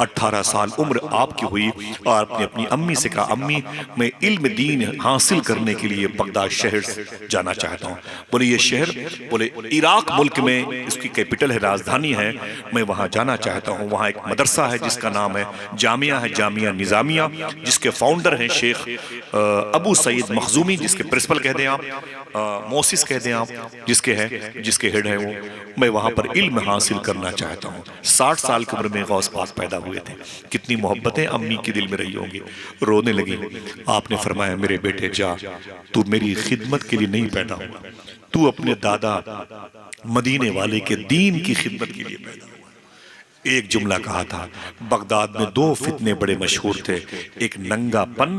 18 साल उम्र आपकी हुई और आपने अपनी अम्मी से कहा, अम्मी मैं इल्म दीन हासिल करने के लिए बगदाद शहर जाना चाहता हूँ। बोले ये शहर, बोले इराक मुल्क में इसकी कैपिटल है, राजधानी है, मैं वहाँ जाना चाहता हूँ। वहाँ एक मदरसा है जिसका नाम है जामिया निजामिया, जिसके फाउंडर हैं शेख अबू सईद मखजूमी, जिसके प्रिंसिपल कह दें आप, मोसिस कह दें आप, जिसके हेड है वो। मैं वहाँ पर इल्म हासिल करना चाहता हूँ। 60 साल की उम्र में गौस पाक पैदा हुए थे। कितनी मोहब्बतें अम्मी के दिल में रही होंगी। रोने लगी। आपने फरमाया, मेरे बेटे जा, तू मेरी खिदमत के लिए नहीं पैदा हुआ, तू अपने दादा मदीने वाले के दीन की खिदमत के लिए पैदा हुआ। एक जुमला कहा था, बगदाद में 2 फितने बड़े मशहूर थे, एक नंगापन,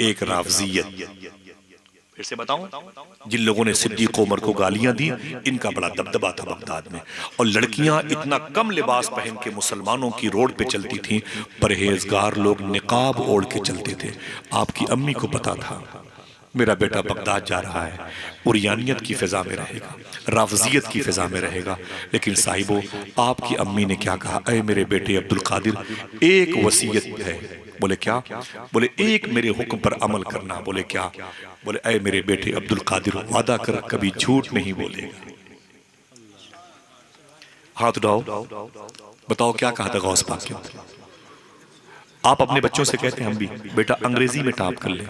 एक रावजियत। फिर से बताऊं, जिन लोगों ने सिद्दीक उमर को गालियां दी, इनका बड़ा दबदबा था बगदाद में। और लड़कियां इतना कम लिबास पहन के मुसलमानों की रोड पे चलती थीं, परहेजगार लोग निकाब ओढ़ के चलते थे। आपकी अम्मी को पता था मेरा बेटा बगदाद जा रहा है, उरियानियत की फिजा में रहेगा, राफजियत की फिजा में रहेगा। लेकिन साहिबो, आपकी अम्मी ने क्या कहा, ऐ मेरे बेटे अब्दुल कादिर, एक वसीयत है। बोले क्या? बोले एक मेरे हुक्म पर अमल करना। बोले क्या? बोले ऐ मेरे बेटे अब्दुल कादिर, वादा कर कभी झूठ नहीं बोलेगा। हाथ उठाओ, बताओ क्या कहा था गौस पाक के। आप अपने बच्चों से कहते हैं हम भी, बेटा अंग्रेजी में टॉप कर ले,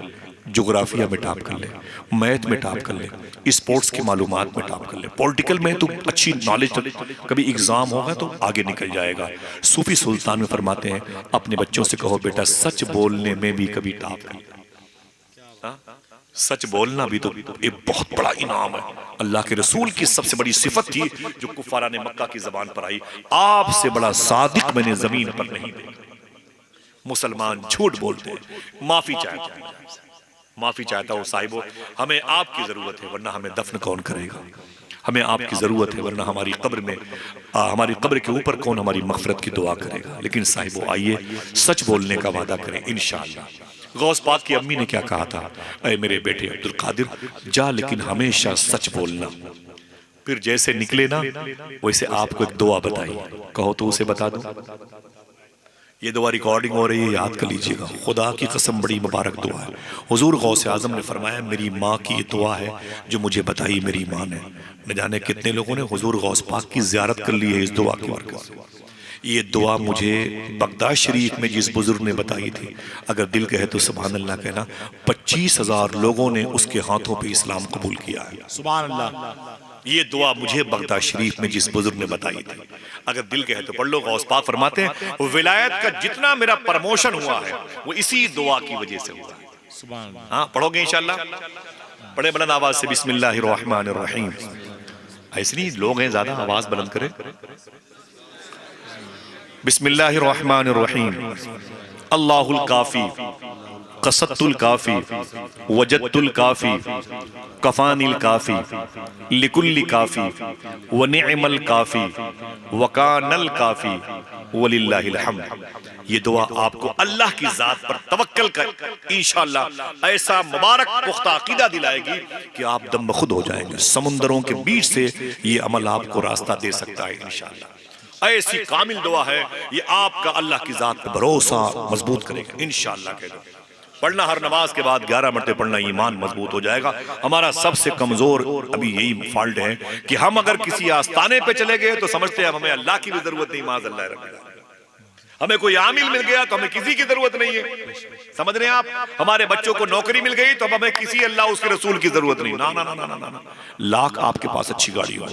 जोग्राफिया में टॉप कर ले, मैथ में टॉप कर ले, स्पोर्ट्स की मालूमात में टॉप कर ले, पॉलिटिकल में तो अच्छी नॉलेज, कभी एग्जाम होगा तो आगे निकल जाएगा। सूफी सुल्तान में फरमाते हैं, अपने बच्चों से कहो बेटा सच बोलने में भी कभी टॉप कर ले। सच बोलना भी तो एक बहुत बड़ा इनाम है। अल्लाह के रसूल की सबसे बड़ी सिफत थी जो कुफारा ने मक्का की जबान पर आई, आपसे बड़ा सादिक मैंने जमीन पर नहीं देखा। मुसलमान झूठ बोलते हैं। माफी चाहता हूं साहिबो, हमें आपकी जरूरत है, वरना हमें दफन कौन करेगा। हमें आपकी जरूरत है, वरना हमारी कब्र के ऊपर कौन हमारी मगफरत की दुआ करेगा। लेकिन साहिबो आइए सच बोलने का वादा करें इंशाअल्लाह। गौस पाक की अम्मी ने क्या कहा था, ऐ मेरे बेटे अब्दुल कादिर जा, लेकिन हमेशा सच बोलना। फिर जैसे निकले ना, वैसे आपको एक दुआ बताई, कहो तो उसे बता दो। ये दुआ रिकॉर्डिंग हो रही है, याद कर लीजिएगा। खुदा की कसम बड़ी मुबारक दुआ है। हुजूर गौसे आजम ने फरमाया, मेरी माँ की ये दुआ है जो मुझे बताई मेरी माँ ने। न जाने कितने लोगों ने हुजूर गौस पाक की ज़ियारत कर ली है इस दुआ की बरकत से। ये दुआ मुझे बगदाद शरीफ में जिस बुजुर्ग ने बताई थी, अगर दिल कहे तो सुभान अल्लाह कहना, 25,000 लोगों ने उसके हाथों पे इस्लाम कबूल किया है। सुभान अल्लाह। ये दुआ मुझे बगदाद शरीफ में जिस बुजुर्ग ने बताई थी, अगर दिल कहे तो पढ़ लो। गौस पाक फरमाते हैं, विलायत का जितना मेरा प्रमोशन हुआ है वो इसी दुआ की वजह से हुआ है। हाँ, पढ़ोगे इंशाअल्लाह। बड़े बुलंद आवाज से बिस्मिल्लाहिर्रहमानिर्रहीम। ऐसे नहीं लोग हैं ज्यादा, आवाज बुलंद करें। बिस्मिल्लाहिर्रहमानिर्रहीम। अल्लाहुल काफी, कसत्तुल काफी, वजद्तुल काफी, कफानिल काफी, लिकुल्ली काफी, व निअमल काफी, वकानल काफी, वलिल्लाहिल हम्द। ये दुआ आपको अल्लाह की जात पर तवक्कल कर इंशाअल्लाह ऐसा मुबारक पुख्ता अकीदा दिलाएगी कि आप दम खुद हो जाएंगे। समुंदरों के बीच से ये अमल आपको रास्ता दे सकता है इंशाअल्लाह। ऐसी कामिल दुआ है, ये आपका अल्लाह की जात पर भरोसा मजबूत करेगा इंशाअल्लाह। कह दो पढ़ना, हर नमाज के बाद 11 मरतबे पढ़ना, ईमान मजबूत हो जाएगा। हमारा सबसे कमजोर अभी यही फॉल्ट है कि हम अगर किसी आस्ताने पे चले गए तो समझते हैं हमें अल्लाह की भी जरूरत नहीं। माज़ अल्लाह रब्बिल आलमीन। हमें कोई आमिल मिल गया तो हमें किसी की जरूरत नहीं है। समझ रहे हैं आप? हमारे बच्चों को नौकरी मिल गई तो हमें किसी अल्लाह उसके रसूल की जरूरत नहीं। ना ना ना ना ना ना। लाख आपके पास अच्छी गाड़ी हो,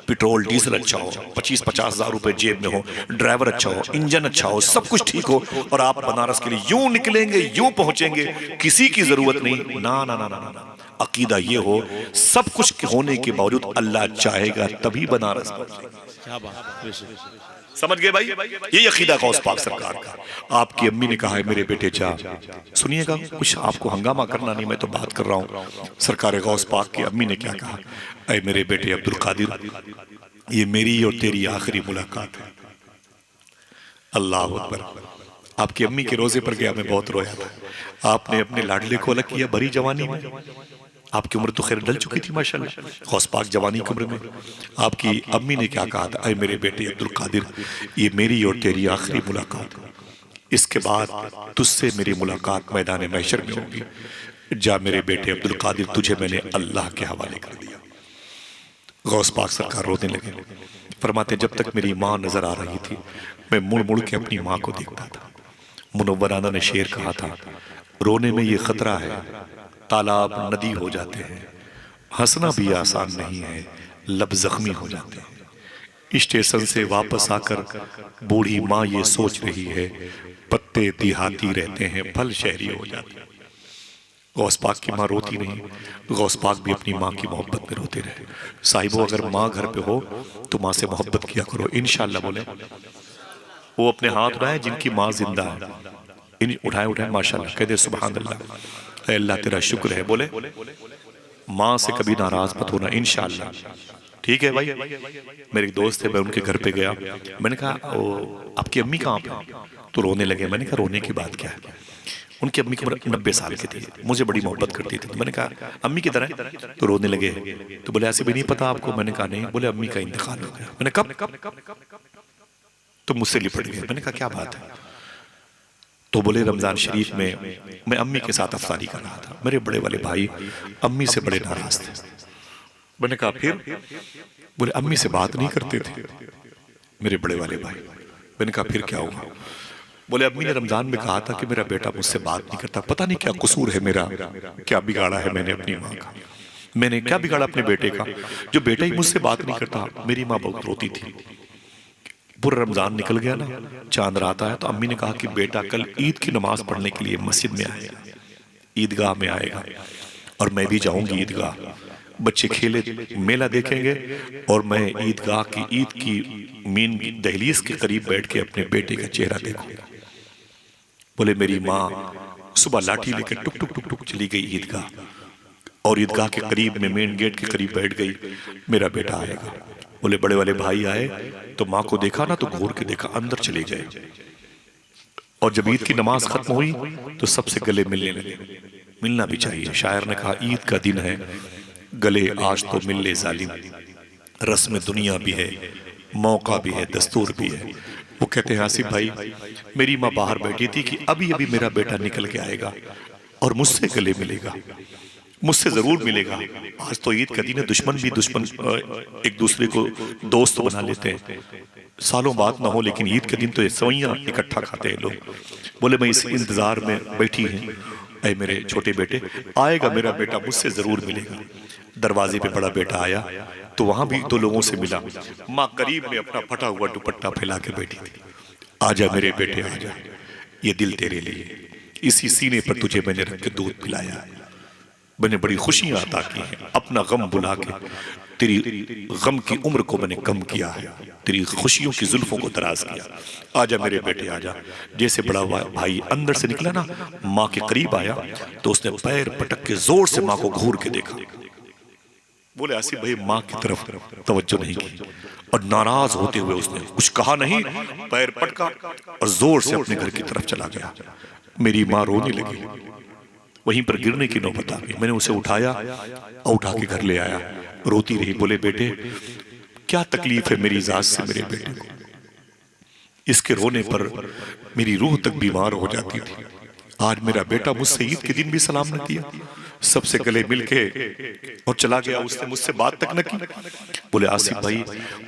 पेट्रोल डीजल अच्छा हो, 25-50 हजार रुपए जेब में हो, ड्राइवर अच्छा हो, इंजन अच्छा हो, सब कुछ ठीक हो, और आप बनारस के लिए यूं निकलेंगे, यूं पहुंचेंगे, किसी की जरूरत नहीं। ना ना ना ना ना। अकीदा ये हो, सब कुछ होने के बावजूद अल्लाह चाहेगा तभी बनारस पहुंचेंगे। समझ गए भाई? ये अकीदा गौस पाक सरकार का। आपकी अम्मी ने कहा है, मेरे बेटे जा, सुनिएगा, कुछ आपको हंगामा करना नहीं, मैं तो बात कर रहा हूँ। सरकार गौस पाक की अम्मी ने क्या कहा, ऐ मेरे बेटे अब्दुल कादिर, ये मेरी और तेरी आखिरी मुलाकात है। अल्लाह अकबर। आपकी अम्मी के रोजे पर गया, मैं बहुत रोया था। आपने अपने लाडले को अलग किया भरी जवानी में, आपकी उम्र तो खैर ढल चुकी थी माशाल्लाह, गौस पाक जवानी की उम्र में। आपकी अम्मी ने क्या कहा था, अय मेरे बेटे अब्दुल कादिर, ये मेरी और तेरी आखिरी मुलाकात है, इसके बाद तुझसे मेरी मुलाकात मैदान महशर में होगी। जा मेरे बेटे अब्दुल कादिर, तुझे मैंने अल्लाह के हवाले कर दिया। गौस पाक सरकार रोने लगे, फरमाते जब तक मेरी माँ नजर आ रही थी मैं मुड़ मुड़ के अपनी माँ को देखता था। मुनव्वराना ने शेर कहा था, रोने में ये खतरा है, तालाब नदी हो जाते हैं, हंसना भी आसान नहीं है, लब जख्मी हो जाते हैं। स्टेशन से वापस आकर बूढ़ी माँ ये सोच रही है, पत्ते देहाती रहते हैं, फल शहरी हो जाते हैं। गौस पाक की माँ रोती नहीं, गौस पाक भी अपनी माँ की मोहब्बत में रोते रहे। साहिबो, अगर माँ घर पे हो तो माँ से मोहब्बत किया करो, इंशाअल्लाह। बोले वो अपने हाथ उठाए जिनकी माँ जिंदा है, इन उठाए उठाए माशाअल्लाह, कह दे सुभान अल्लाह, अल्लाह तेरा शुक्र है। बोले माँ से कभी नाराज मत होना इंशाअल्लाह। ठीक है भाई। मेरे एक दोस्त थे, मैं उनके घर पे गया, मैंने कहा ओ आपकी अम्मी कहाँ पे? तो रोने लगे। मैंने कहा रोने की बात क्या है? उनकी अम्मी की उम्र 90 साल की थी, मुझे बड़ी मोहब्बत करती थी। तो मैंने कहा अम्मी की तरह? तो रोने लगे। तो बोले ऐसे भी नहीं पता आपको? मैंने कहा नहीं। बोले अम्मी का इंतकाल हो गया। मैंने कब? तो मुझसे लिपट गए। मैंने कहा क्या बात है? तो बोले रमजान शरीफ में मैं अम्मी के साथ अफ्तारी कर रहा था, मेरे बड़े वाले भाई अम्मी से बड़े नाराज थे। मैंने कहा फिर? बोले अम्मी से बात नहीं करते थे मेरे बड़े वाले भाई। मैंने कहा फिर क्या हुआ? बोले अम्मी ने रमजान में कहा था कि मेरा बेटा मुझसे बात नहीं करता, पता नहीं क्या कसूर है मेरा, क्या बिगाड़ा है मैंने अपनी माँ का, मैंने क्या बिगाड़ा अपने बेटे का, जो बेटा ही मुझसे बात नहीं करता। मेरी माँ बहुत रोती थी। पूरा रमजान निकल गया ना, चांद रात आया तो अम्मी ने कहा कि बेटा कल ईद की नमाज पढ़ने के लिए मस्जिद में आएगा, ईदगाह में आएगा, और मैं भी जाऊंगी ईदगाह, बच्चे खेले मेला देखेंगे और मैं ईदगाह की ईद की मेन दहलीज के करीब बैठ के अपने बेटे का चेहरा देखूंगा। बोले मेरी माँ सुबह लाठी लेकर टुक टुक टुक टुक चली गई ईदगाह, और ईदगाह के करीब में मेन गेट के करीब बैठ गई, मेरा बेटा आएगा। बोले बड़े वाले भाई आए तो माँ को देखा ना, तो घूर के देखा, अंदर चले गए। और जब ईद की नमाज खत्म हुई तो सबसे गले मिलने लगे। मिलना भी चाहिए, शायर ने कहा ईद का दिन है, गले आज तो मिल ले जालिम, रस्म दुनिया भी है, मौका भी है, दस्तूर भी है। वो कहते हैं आसिफ भाई, मेरी माँ बाहर बैठी थी कि अभी अभी मेरा बेटा निकल के आएगा और मुझसे गले मिलेगा, मुझसे जरूर मिलेगा। आज तो ईद का दिन है, दुश्मन भी दुश्मन एक दूसरे को दोस्त बना लेते हैं, सालों बात ना हो, लेकिन ईद के दिन तो ये सवैयां इकट्ठा खाते हैं लोग। बोले मैं इस इंतजार में बैठी हूँ, ऐ मेरे छोटे बेटे आएगा, मेरा बेटा मुझसे जरूर मिलेगा। दरवाजे पे बड़ा बेटा आया तो वहां भी दो लोगों से मिला। माँ करीब में अपना फटा हुआ दुपट्टा फैला के बैठी थी। आजा मेरे बेटे आजा, ये दिल तेरे लिए, इसी सीने पर तुझे मैंने रख के दूध पिलाया, मैंने बड़ी खुशियां अता की हैं, अपना गम बुला के तेरी गम की उम्र को मैंने कम किया है, तेरी खुशियों की जुल्फों को दराज किया। आजा मेरे बेटे आजा। जैसे बड़ा भाई अंदर से निकला ना, माँ के करीब आया तो उसने पैर पटक के जोर से माँ को घूर के देखा। बोले आसिफ भाई माँ की तरफ तवज्जो नहीं की और नाराज होते हुए उसने कुछ कहा नहीं, पैर पटका और जोर से अपने घर की तरफ चला गया। मेरी माँ रोने लगी, वहीं पर गिरने की नौबत आ गई। मैंने उसे उठाया और उठा के घर ले आया, रोती रही। बोले बेटे क्या तकलीफ है मेरी जात से मेरे बेटे को, इसके रोने पर मेरी रूह तक बीमार हो जाती थी। आज मेरा बेटा मुझसे ईद के दिन भी सलाम न किया, सबसे गले मिलके और चला गया, उसने मुझसे बात तक न की। बोले आसिफ भाई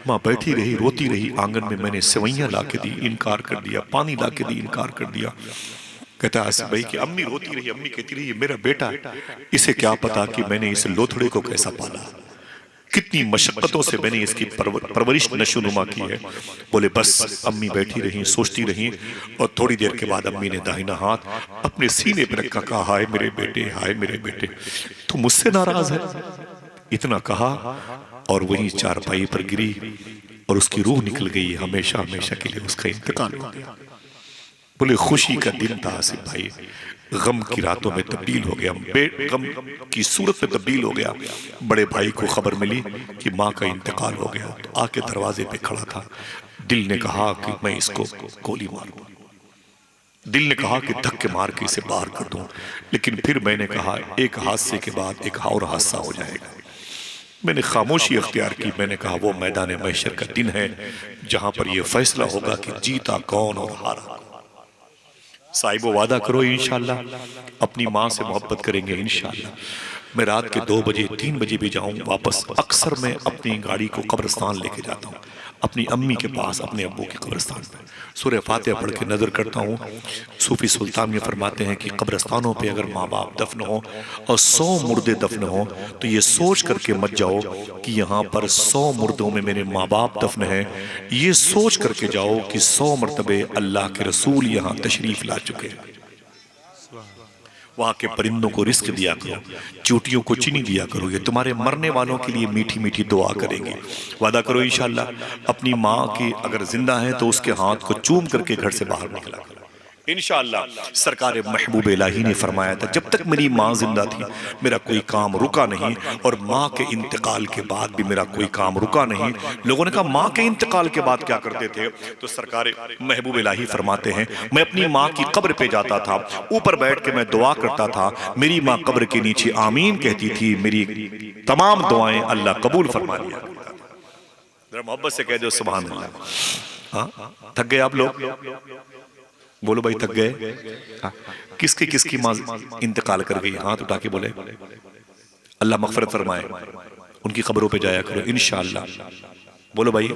माँ बैठी रही रोती रही, आंगन में मैंने सेवैयां ला के दी, इनकार कर दिया, पानी ला के दी, इनकार कर दिया। कहता आसिफ भाई कि अम्मी रोती रही, अम्मी कहती रही मेरा बेटा है, इसे क्या पता कि मैंने इस लोथड़े को कैसा पाला, कितनी मशक्कतों से मैंने इसकी परवरिश नशोनुमा की है। बोले बस अम्मी बैठी रही, सोचती रही, और थोड़ी देर के बाद अम्मी ने दाहिना हाथ अपने सीने पर रखा, कहा हाय मेरे बेटे, हाय मेरे बेटे, तू मुझसे नाराज है। इतना कहा और वही चारपाई पर गिरी और उसकी रूह निकल गई, हमेशा हमेशा के लिए उसका इंतकाल हो गया। बोले खुशी का दिन था आसिफ भाई, गम की रातों में तब्दील हो गया, गम की सूरत में तब्दील हो गया। बड़े भाई को खबर मिली कि माँ का इंतकाल हो गया, तो आके दरवाजे पे खड़ा था। दिल ने कहा कि मैं इसको गोली मारूं, दिल ने कहा कि धक्के मार के इसे बाहर कर दूं, लेकिन फिर मैंने कहा एक हादसे के बाद एक और हादसा हो जाएगा। मैंने खामोशी अख्तियार की। मैंने कहा वो मैदान महशर का दिन है जहां पर यह फैसला होगा कि जीता कौन और हारा कौन। साहिबो वादा करो इंशाअल्लाह अपनी माँ से मोहब्बत करेंगे इंशाअल्लाह। मैं रात के 2 बजे 3 बजे भी जाऊं वापस, अक्सर मैं अपनी गाड़ी को कब्रिस्तान लेके जाता हूं, अपनी अम्मी के पास, अपने अब्बू के कब्रिस्तान पे सूरह फातिहा पढ़ के नजर करता हूँ। सूफी सुल्तान ये फरमाते हैं कि कब्रिस्तानों पे अगर माँ बाप दफन हो और 100 मुर्दे दफन हो तो ये सोच करके मत जाओ कि यहाँ पर 100 मुर्दों में मेरे माँ बाप दफन है। ये सोच करके जाओ कि 100 मरतबे अल्लाह के रसूल यहाँ तशरीफ ला चुके हैं। वहां के परिंदों को रिस्क दिया करो, चूटियों को चीनी दिया करो, ये तुम्हारे मरने वालों के लिए मीठी मीठी दुआ करेंगे। वादा करो इंशाअल्लाह अपनी माँ की अगर जिंदा है तो उसके हाथ को चूम करके घर से बाहर निकला करो इंशाअल्लाह। सरकार महबूब इलाही ने फरमाया था जब तक मेरी माँ जिंदा थी मेरा कोई काम रुका नहीं, और माँ के इंतकाल के बाद भी मेरा कोई काम रुका नहीं। लोगों ने कहा माँ के इंतकाल के बाद क्या करते थे? तो सरकार महबूब इलाही फरमाते हैं मैं अपनी माँ की कब्र पे जाता था, ऊपर बैठ के मैं दुआ करता था, मेरी माँ कब्र के नीचे आमीन कहती थी, मेरी तमाम दुआएं अल्लाह कबूल फरमा लिया। जरा मोहब्बत से कह दो सुभान अल्लाह। हाँ, थक गए आप लोग? बोलो भाई थक गए? किसकी किसकी माँ इंतकाल कर गई? हाथ उठा के बोले अल्लाह मगफरत फरमाए। उनकी कब्रों पे जाया करो इंशाअल्लाह। बोलो भाई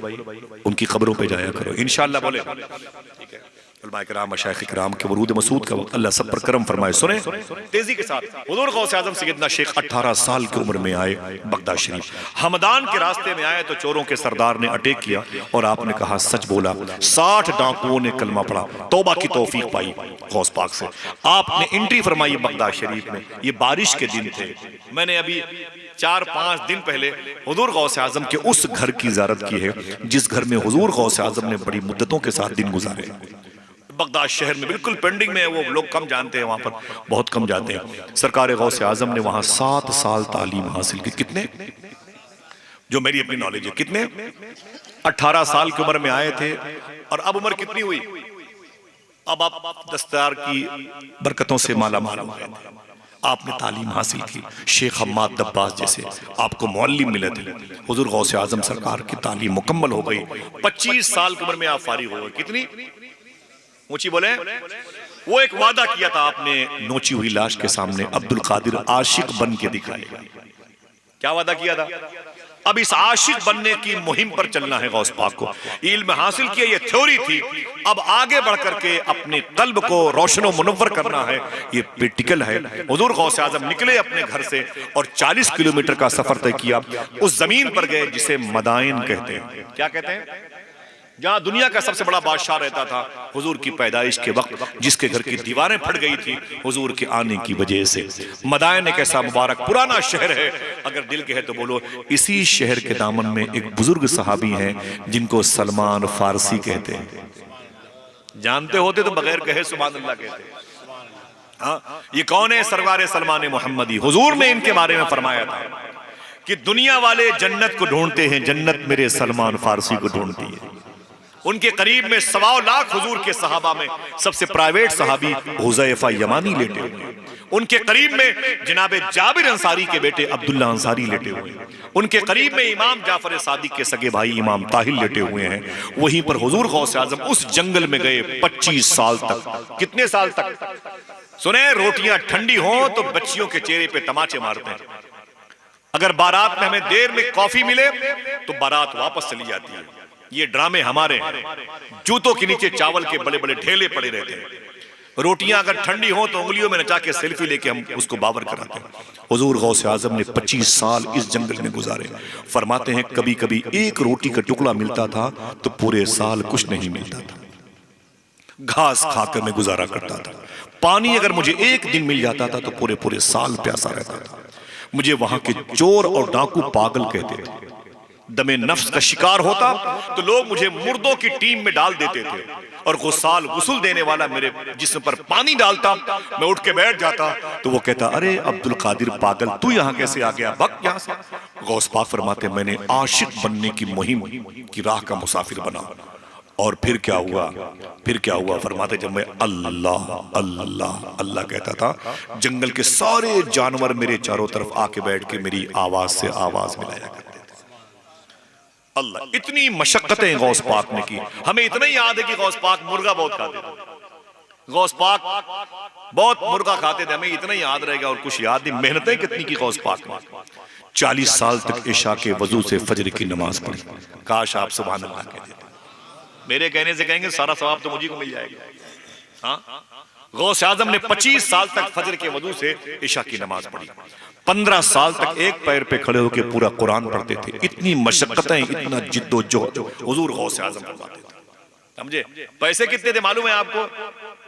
उनकी कब्रों पे जाया करो इंशाअल्लाह। बोले ठीक है। उलमा-ए-किराम मशाइख-ए-किराम के वरूद मसूद का वक्त अल्लाह सब पर करम फरमाए। सुने तेजी के साथ हुजूर गौसे आजम सैयदना शेख 18 साल की उम्र में आए बगदाद शरीफ। हमदान के रास्ते में आए तो चोरों के सरदार ने अटैक किया और आपने कहा सच बोला। 60 डाकुओं ने कलमा पढ़ा, तौबा की तौफीक पाई गौस पाक से। आपने एंट्री फरमाई बगदाद शरीफ में। ये बारिश के दिन थे। मैंने अभी 4-5 दिन पहले हुजूर गौसे आजम के उस घर की ज़ियारत की है जिस घर में हुजूर गौसे आजम ने बड़ी मुद्दतों के साथ दिन गुजारे। बगदाद शहर में बिल्कुल पेंडिंग में है, वो लोग कम जानते हैं, वहां पर बहुत कम जाते हैं। सरकार गौसे आजम ने वहां 7 साल तालीम हासिल की। कितने? जो मेरी अपनी नॉलेज है कितने? 18 साल की उम्र में आए थे और अब उम्र कितनी हुई? अब आप दस्तार की बरकतों से माला माल हो गए। आपने तालीम हासिल की, शेख हम्माद दब्बास जैसे आपको मौल्लिम मिले थे। हुजूर गौसे आजम सरकार की तालीम मुकम्मल हो गई। 25 साल की उम्र में आप फारिग हो गए। कितनी ऊंची बोले? वो एक वादा किया था आपने नोची हुई लाश के सामने, अब्दुल कादिर आशिक बन के दिखाएगा। क्या वादा किया था? अब इस आशिक बनने की मुहिम पर चलना है। गौस पाक को इल्म हासिल किया, ये थ्योरी थी। अब आगे बढ़ करके अपने कल्ब को रोशन मुनव्वर करना है, ये प्रैक्टिकल है। हुजूर गौसे आजम निकले अपने घर से और 40 किलोमीटर का सफर तय किया। उस जमीन पर गए जिसे मदाइन कहते हैं। क्या कहते हैं? जहां दुनिया का सबसे बड़ा बादशाह रहता था हुजूर की पैदाइश के वक्त, जिसके घर की दीवारें फट गई थी हुजूर के आने की वजह से। मदाइन एक ऐसा मुबारक पुराना शहर है, अगर दिल के है तो बोलो। इसी शहर के दामन में एक बुजुर्ग सहाबी हैं जिनको सलमान फारसी कहते हैं। जानते होते तो बगैर कहे सुभान अल्लाह कहते। हाँ, ये कौन है? सरवारे सलमान मोहम्मदी। हुजूर ने इनके बारे में फरमाया था कि दुनिया वाले जन्नत को ढूंढते हैं, जन्नत मेरे सलमान फारसी को ढूंढती है। उनके करीब में 1.25 लाख हुजूर के सहाबा में सबसे प्राइवेट सहाबी हुज़ैफा यमानी लेटे हुए हैं। उनके करीब में जनाबे जाबिर अंसारी के बेटे अब्दुल्ला अंसारी लेटे हुए हैं। उनके करीब में इमाम जाफर सादिक के सगे भाई इमाम ताहिर लेटे हुए हैं। वहीं पर हुजूर गौसे आजम उस जंगल में गए 25 साल तक। कितने साल तक? सुने, रोटियां ठंडी हो तो बच्चियों के चेहरे पे तमाचे मारते हैं। अगर बारात में हमें देर में कॉफी मिले तो बारात वापस चली जाती है। ये ड्रामे हमारे हैं। जूतों के नीचे चावल के बड़े बड़े ढेले पड़े रहते हैं। रोटियां अगर ठंडी हो तो उंगलियों में नचा के सेल्फी लेके हम उसको बावर कराते हैं। हुजूर गौसे आजम ने 25 साल इस जंगल में गुजारे। फरमाते हैं कभी कभी एक रोटी का टुकड़ा मिलता था तो पूरे साल कुछ नहीं मिलता था। घास खाकर मैं गुजारा करता था। पानी अगर मुझे एक दिन मिल जाता था तो पूरे पूरे साल प्यासा रहता था। मुझे वहां के चोर और डाकू पागल कहते थे। दमे नफ्स का शिकार होता तो लोग मुझे मुर्दों की टीम में डाल देते थे और गुस्साल गुस्ल देने वाला मेरे जिस्म पर पानी डालता। मैं उठ के बैठ जाता तो वो कहता अरे अब्दुल कादिर पागल, तू यहाँ कैसे आ गया? भग यहाँ से। गौस पाक फरमाते मैंने आशिक बनने की मुहिम की राह का मुसाफिर बना। और फिर क्या हुआ, फिर क्या हुआ? फरमाते जब मैं अल्लाह अल्लाह अल्लाह कहता था, जंगल के सारे जानवर मेरे चारों तरफ आके बैठ के मेरी आवाज से आवाज मिलाया करते थे। अल्लाह, इतनी मशक्कतें गौस पाक ने की। हमें इतना ही याद है कि गौस पाक मुर्गा बहुत खाते थे, गौस पाक बहुत मुर्गा खाते थे, हमें इतना ही याद रहेगा और कुछ याद नहीं। मेहनतें कितनी की गौस पाक ने। 40 साल तक इशा के वजू से फजर की नमाज पढ़ी। काश आप सुभान अल्लाह कहते। मेरे कहने से कहेंगे सारा सवाब तो मुझे को मिल जाएगा। हाँ, गौस आजम ने 25 साल तक फजर के वजू से इशा की नमाज पढ़ी। 15 साल तक एक पैर पे खड़े होकर पूरा कुरान पढ़ते थे। इतनी मशक्कतें, इतना जिद्दोजहद हुजूर गौस आजम फरमाते थे। समझे? पैसे कितने थे मालूम है आपको?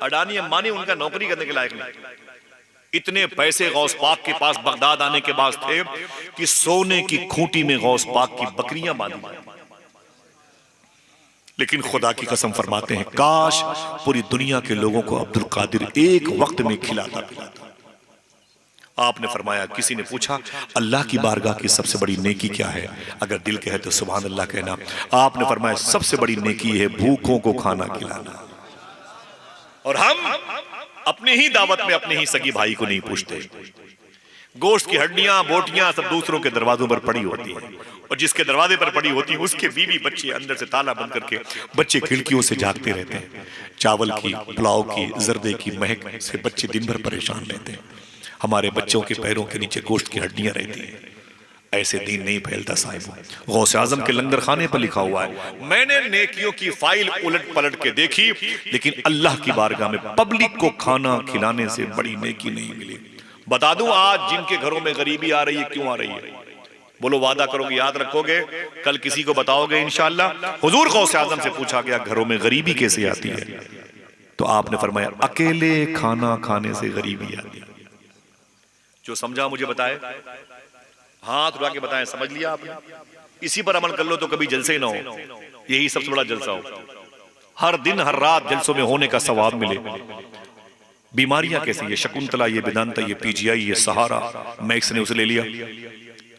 अडानी अंबानी उनका नौकरी करने के लायक नहीं। इतने पैसे गौस पाक के पास बगदाद आने के बाद थे कि सोने की खूंटी में गौस पाक की बकरियां बांधी। लेकिन खुदा की कसम फरमाते हैं, काश पूरी दुनिया के लोगों को अब्दुल कादिर एक वक्त में खिलाता पिलाता। आपने फरमाया, किसी ने पूछा अल्लाह की बारगाह की सबसे बड़ी नेकी क्या है? अगर दिल कहे तो सुभान अल्लाह कहना। आपने फरमाया सबसे बड़ी नेकी है भूखों को खाना खिलाना। और हम अपने ही दावत में अपने ही सगी भाई को नहीं पूछते। गोश्त की हड्डियां बोटियां सब दूसरों के दरवाजों पर पड़ी होती हैं, और जिसके दरवाजे पर पड़ी होती है उसके बीवी बच्चे अंदर से ताला बंद करके बच्चे खिड़कियों से जागते रहते हैं। चावल की, पुलाव की, जर्दे की महक से बच्चे दिन भर परेशान रहते हैं। हमारे बच्चों के पैरों के नीचे गोश्त की हड्डियां रहती हैं। ऐसे दीन नहीं फैलता साहिब। गौस आजम के लंगर खाने पर लिखा हुआ है, मैंने नेकियों की फाइल उलट पलट के देखी, लेकिन अल्लाह की बारगाह में पब्लिक को खाना खिलाने से बड़ी नेकी नहीं मिली। बता दूं आज जिनके घरों में गरीबी आ रही है, क्यों आ रही है? बोलो वादा करोगे, याद रखोगे, कल किसी को बताओगे इंशाअल्लाह। हुजूर गौस आजम से पूछा गया घरों में गरीबी कैसे आती है, तो आपने फरमाया अकेले खाना खाने से गरीबी आती है। जो समझा मुझे बताए, हाथ उठा के बताएं, समझ लिया आपने? इसी पर अमल कर लो तो कभी जलसे ही ना हो। यही सबसे बड़ा जलसा हो, हर दिन हर रात जलसों में होने का सवाब मिले। बीमारियां कैसी, ये शकुंतला, ये वेदांता, ये पीजीआई, ये सहारा, मैक्स ने उसे ले लिया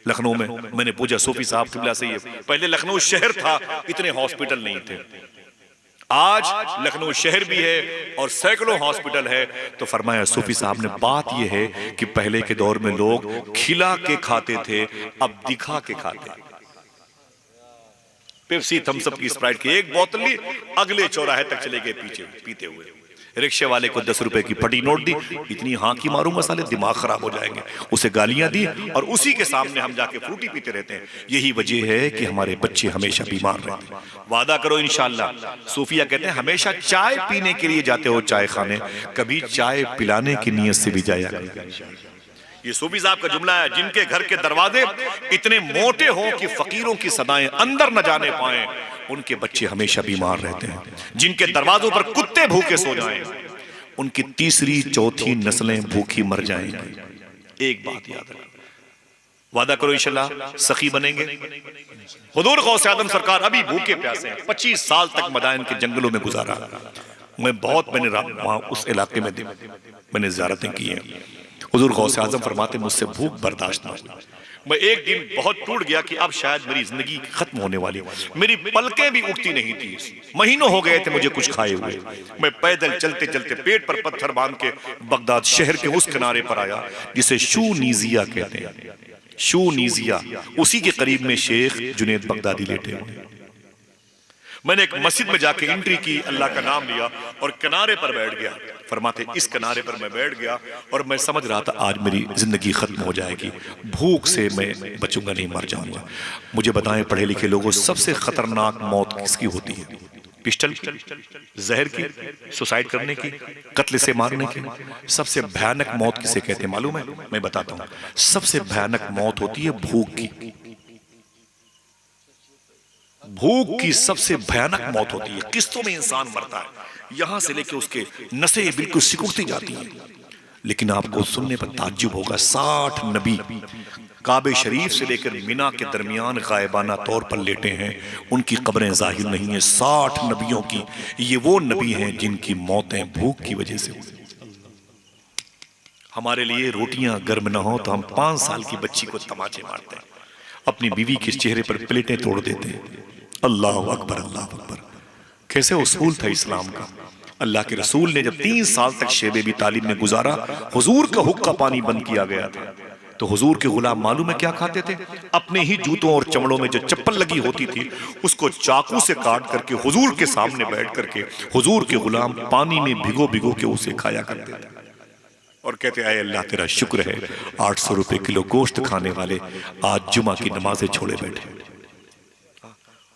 लखनऊ में। मैंने पूछा सूफी साहब किबला से, ये पहले लखनऊ शहर था, इतने हॉस्पिटल नहीं थे। आज लखनऊ शहर भी है और सैकड़ों हॉस्पिटल है। तो फरमाया सूफी साहब ने, बात यह है कि पहले के दौर में लोग खिला के खाते थे, अब दिखा के खाते। पेप्सी, थम्सअप की, स्प्राइट की एक बोतल ली, अगले चौराहे तक चले गए पीछे पीते हुए। रिक्शे वाले को 10 रुपए की फटी नोट दी, इतनी हाँ की मारू मसाले, दिमाग खराब हो जाएंगे। उसे गालियां दी और उसी के सामने हम जाके फ्रूटी पीते रहते हैं। यही वजह है कि हमारे बच्चे हमेशा बीमार रहते हैं। वादा करो इंशाअल्लाह। सूफिया कहते हैं हमेशा चाय पीने के लिए जाते हो चाय खाने, कभी चाय पिलाने की नीयत से भी जाया करो। ये सूफी साहब का जुमला है, जिनके घर के दरवाजे इतने मोटे हों कि फकीरों की सदाएं अंदर न जाने पाए, उनके बच्चे हमेशा बीमार रहते हैं। जिनके दरवाजों पर कुत्ते भूखे सो जाएं, उनकी तीसरी चौथी नस्लें भूखी मर जाएंगी। एक बात याद रखो, वादा करो इंशाअल्लाह सखी बनेंगे। हुजूर गौस आजम सरकार अभी भूखे प्यासे हैं, 25 साल तक मदाइन के जंगलों में गुजारा। मैंने वहां उस इलाके में मैंने ज़ियारतें की हैं। हुजूर गौस आजम फरमाते मुझसे भूख बर्दाश्त न हुई। मैं एक दिन बहुत टूट गया कि अब शायद मेरी जिंदगी खत्म होने वाली, मेरी पलकें भी उठती नहीं थी। महीनों हो गए थे मुझे कुछ खाए हुए। मैं पैदल चलते चलते पेट पर पत्थर बांध के बगदाद शहर के उस किनारे पर आया जिसे शूनीजिया कहते हैं। शूनीजिया, उसी के करीब में शेख जुनैद बगदादी लेटे हुए। मैंने एक मस्जिद में जाके एंट्री की, अल्लाह का नाम लिया और किनारे पर बैठ गया। फरमाते इस किनारे पर मैं बैठ गया और मैं समझ रहा था आज मेरी जिंदगी खत्म हो जाएगी, भूख से मैं बचूंगा नहीं, मर जाऊंगा। मुझे बताएं पढ़े लिखे लोगों, सबसे खतरनाक मौत किसकी होती है? पिस्टल की, जहर की, सुसाइड करने की, कत्ल से मारने की? सबसे भयानक मौत किसे कहते हैं मालूम है? मैं बताता हूं। सबसे भयानक मौत होती है भूख की। भूख की सबसे भयानक मौत होती है। किस्तों में इंसान मरता है, यहां से लेकर उसके नसें बिल्कुल सिकुड़ती जाती हैं। लेकिन आपको सुनने पर ताज्जुब होगा, 60 नबी काबे शरीफ से लेकर मिना के दरमियान गायबाना तौर पर लेटे हैं, उनकी कब्रें जाहिर नहीं है। 60 नबियों की ये वो नबी हैं जिनकी मौतें भूख की वजह से हुई। हमारे लिए रोटियां गर्म न हो तो हम 5 साल की बच्ची को तमाचे मारते हैं, अपनी बीवी के चेहरे पर प्लेटें तोड़ देते हैं। अल्लाह अकबर, अल्लाह अकबर। कैसे उसूल था इस्लाम का। अल्लाह के रसूल ने जब 3 साल तक शेब अबी तालिब में गुजारा, हुजूर का हुक्का पानी बंद किया गया था, तो हुजूर के गुलाम मालूम है क्या खाते थे? अपने ही जूतों और चमड़ों में जो चप्पल लगी होती थी उसको चाकू से काट करके हुजूर के सामने बैठ करके हुजूर के गुलाम पानी में भिगो भिगो के उसे खाया करते थे और कहते आए अल्लाह तेरा शुक्र है 800 रुपए किलो गोश्त खाने वाले आज जुमा की नमाजें छोड़े बैठे।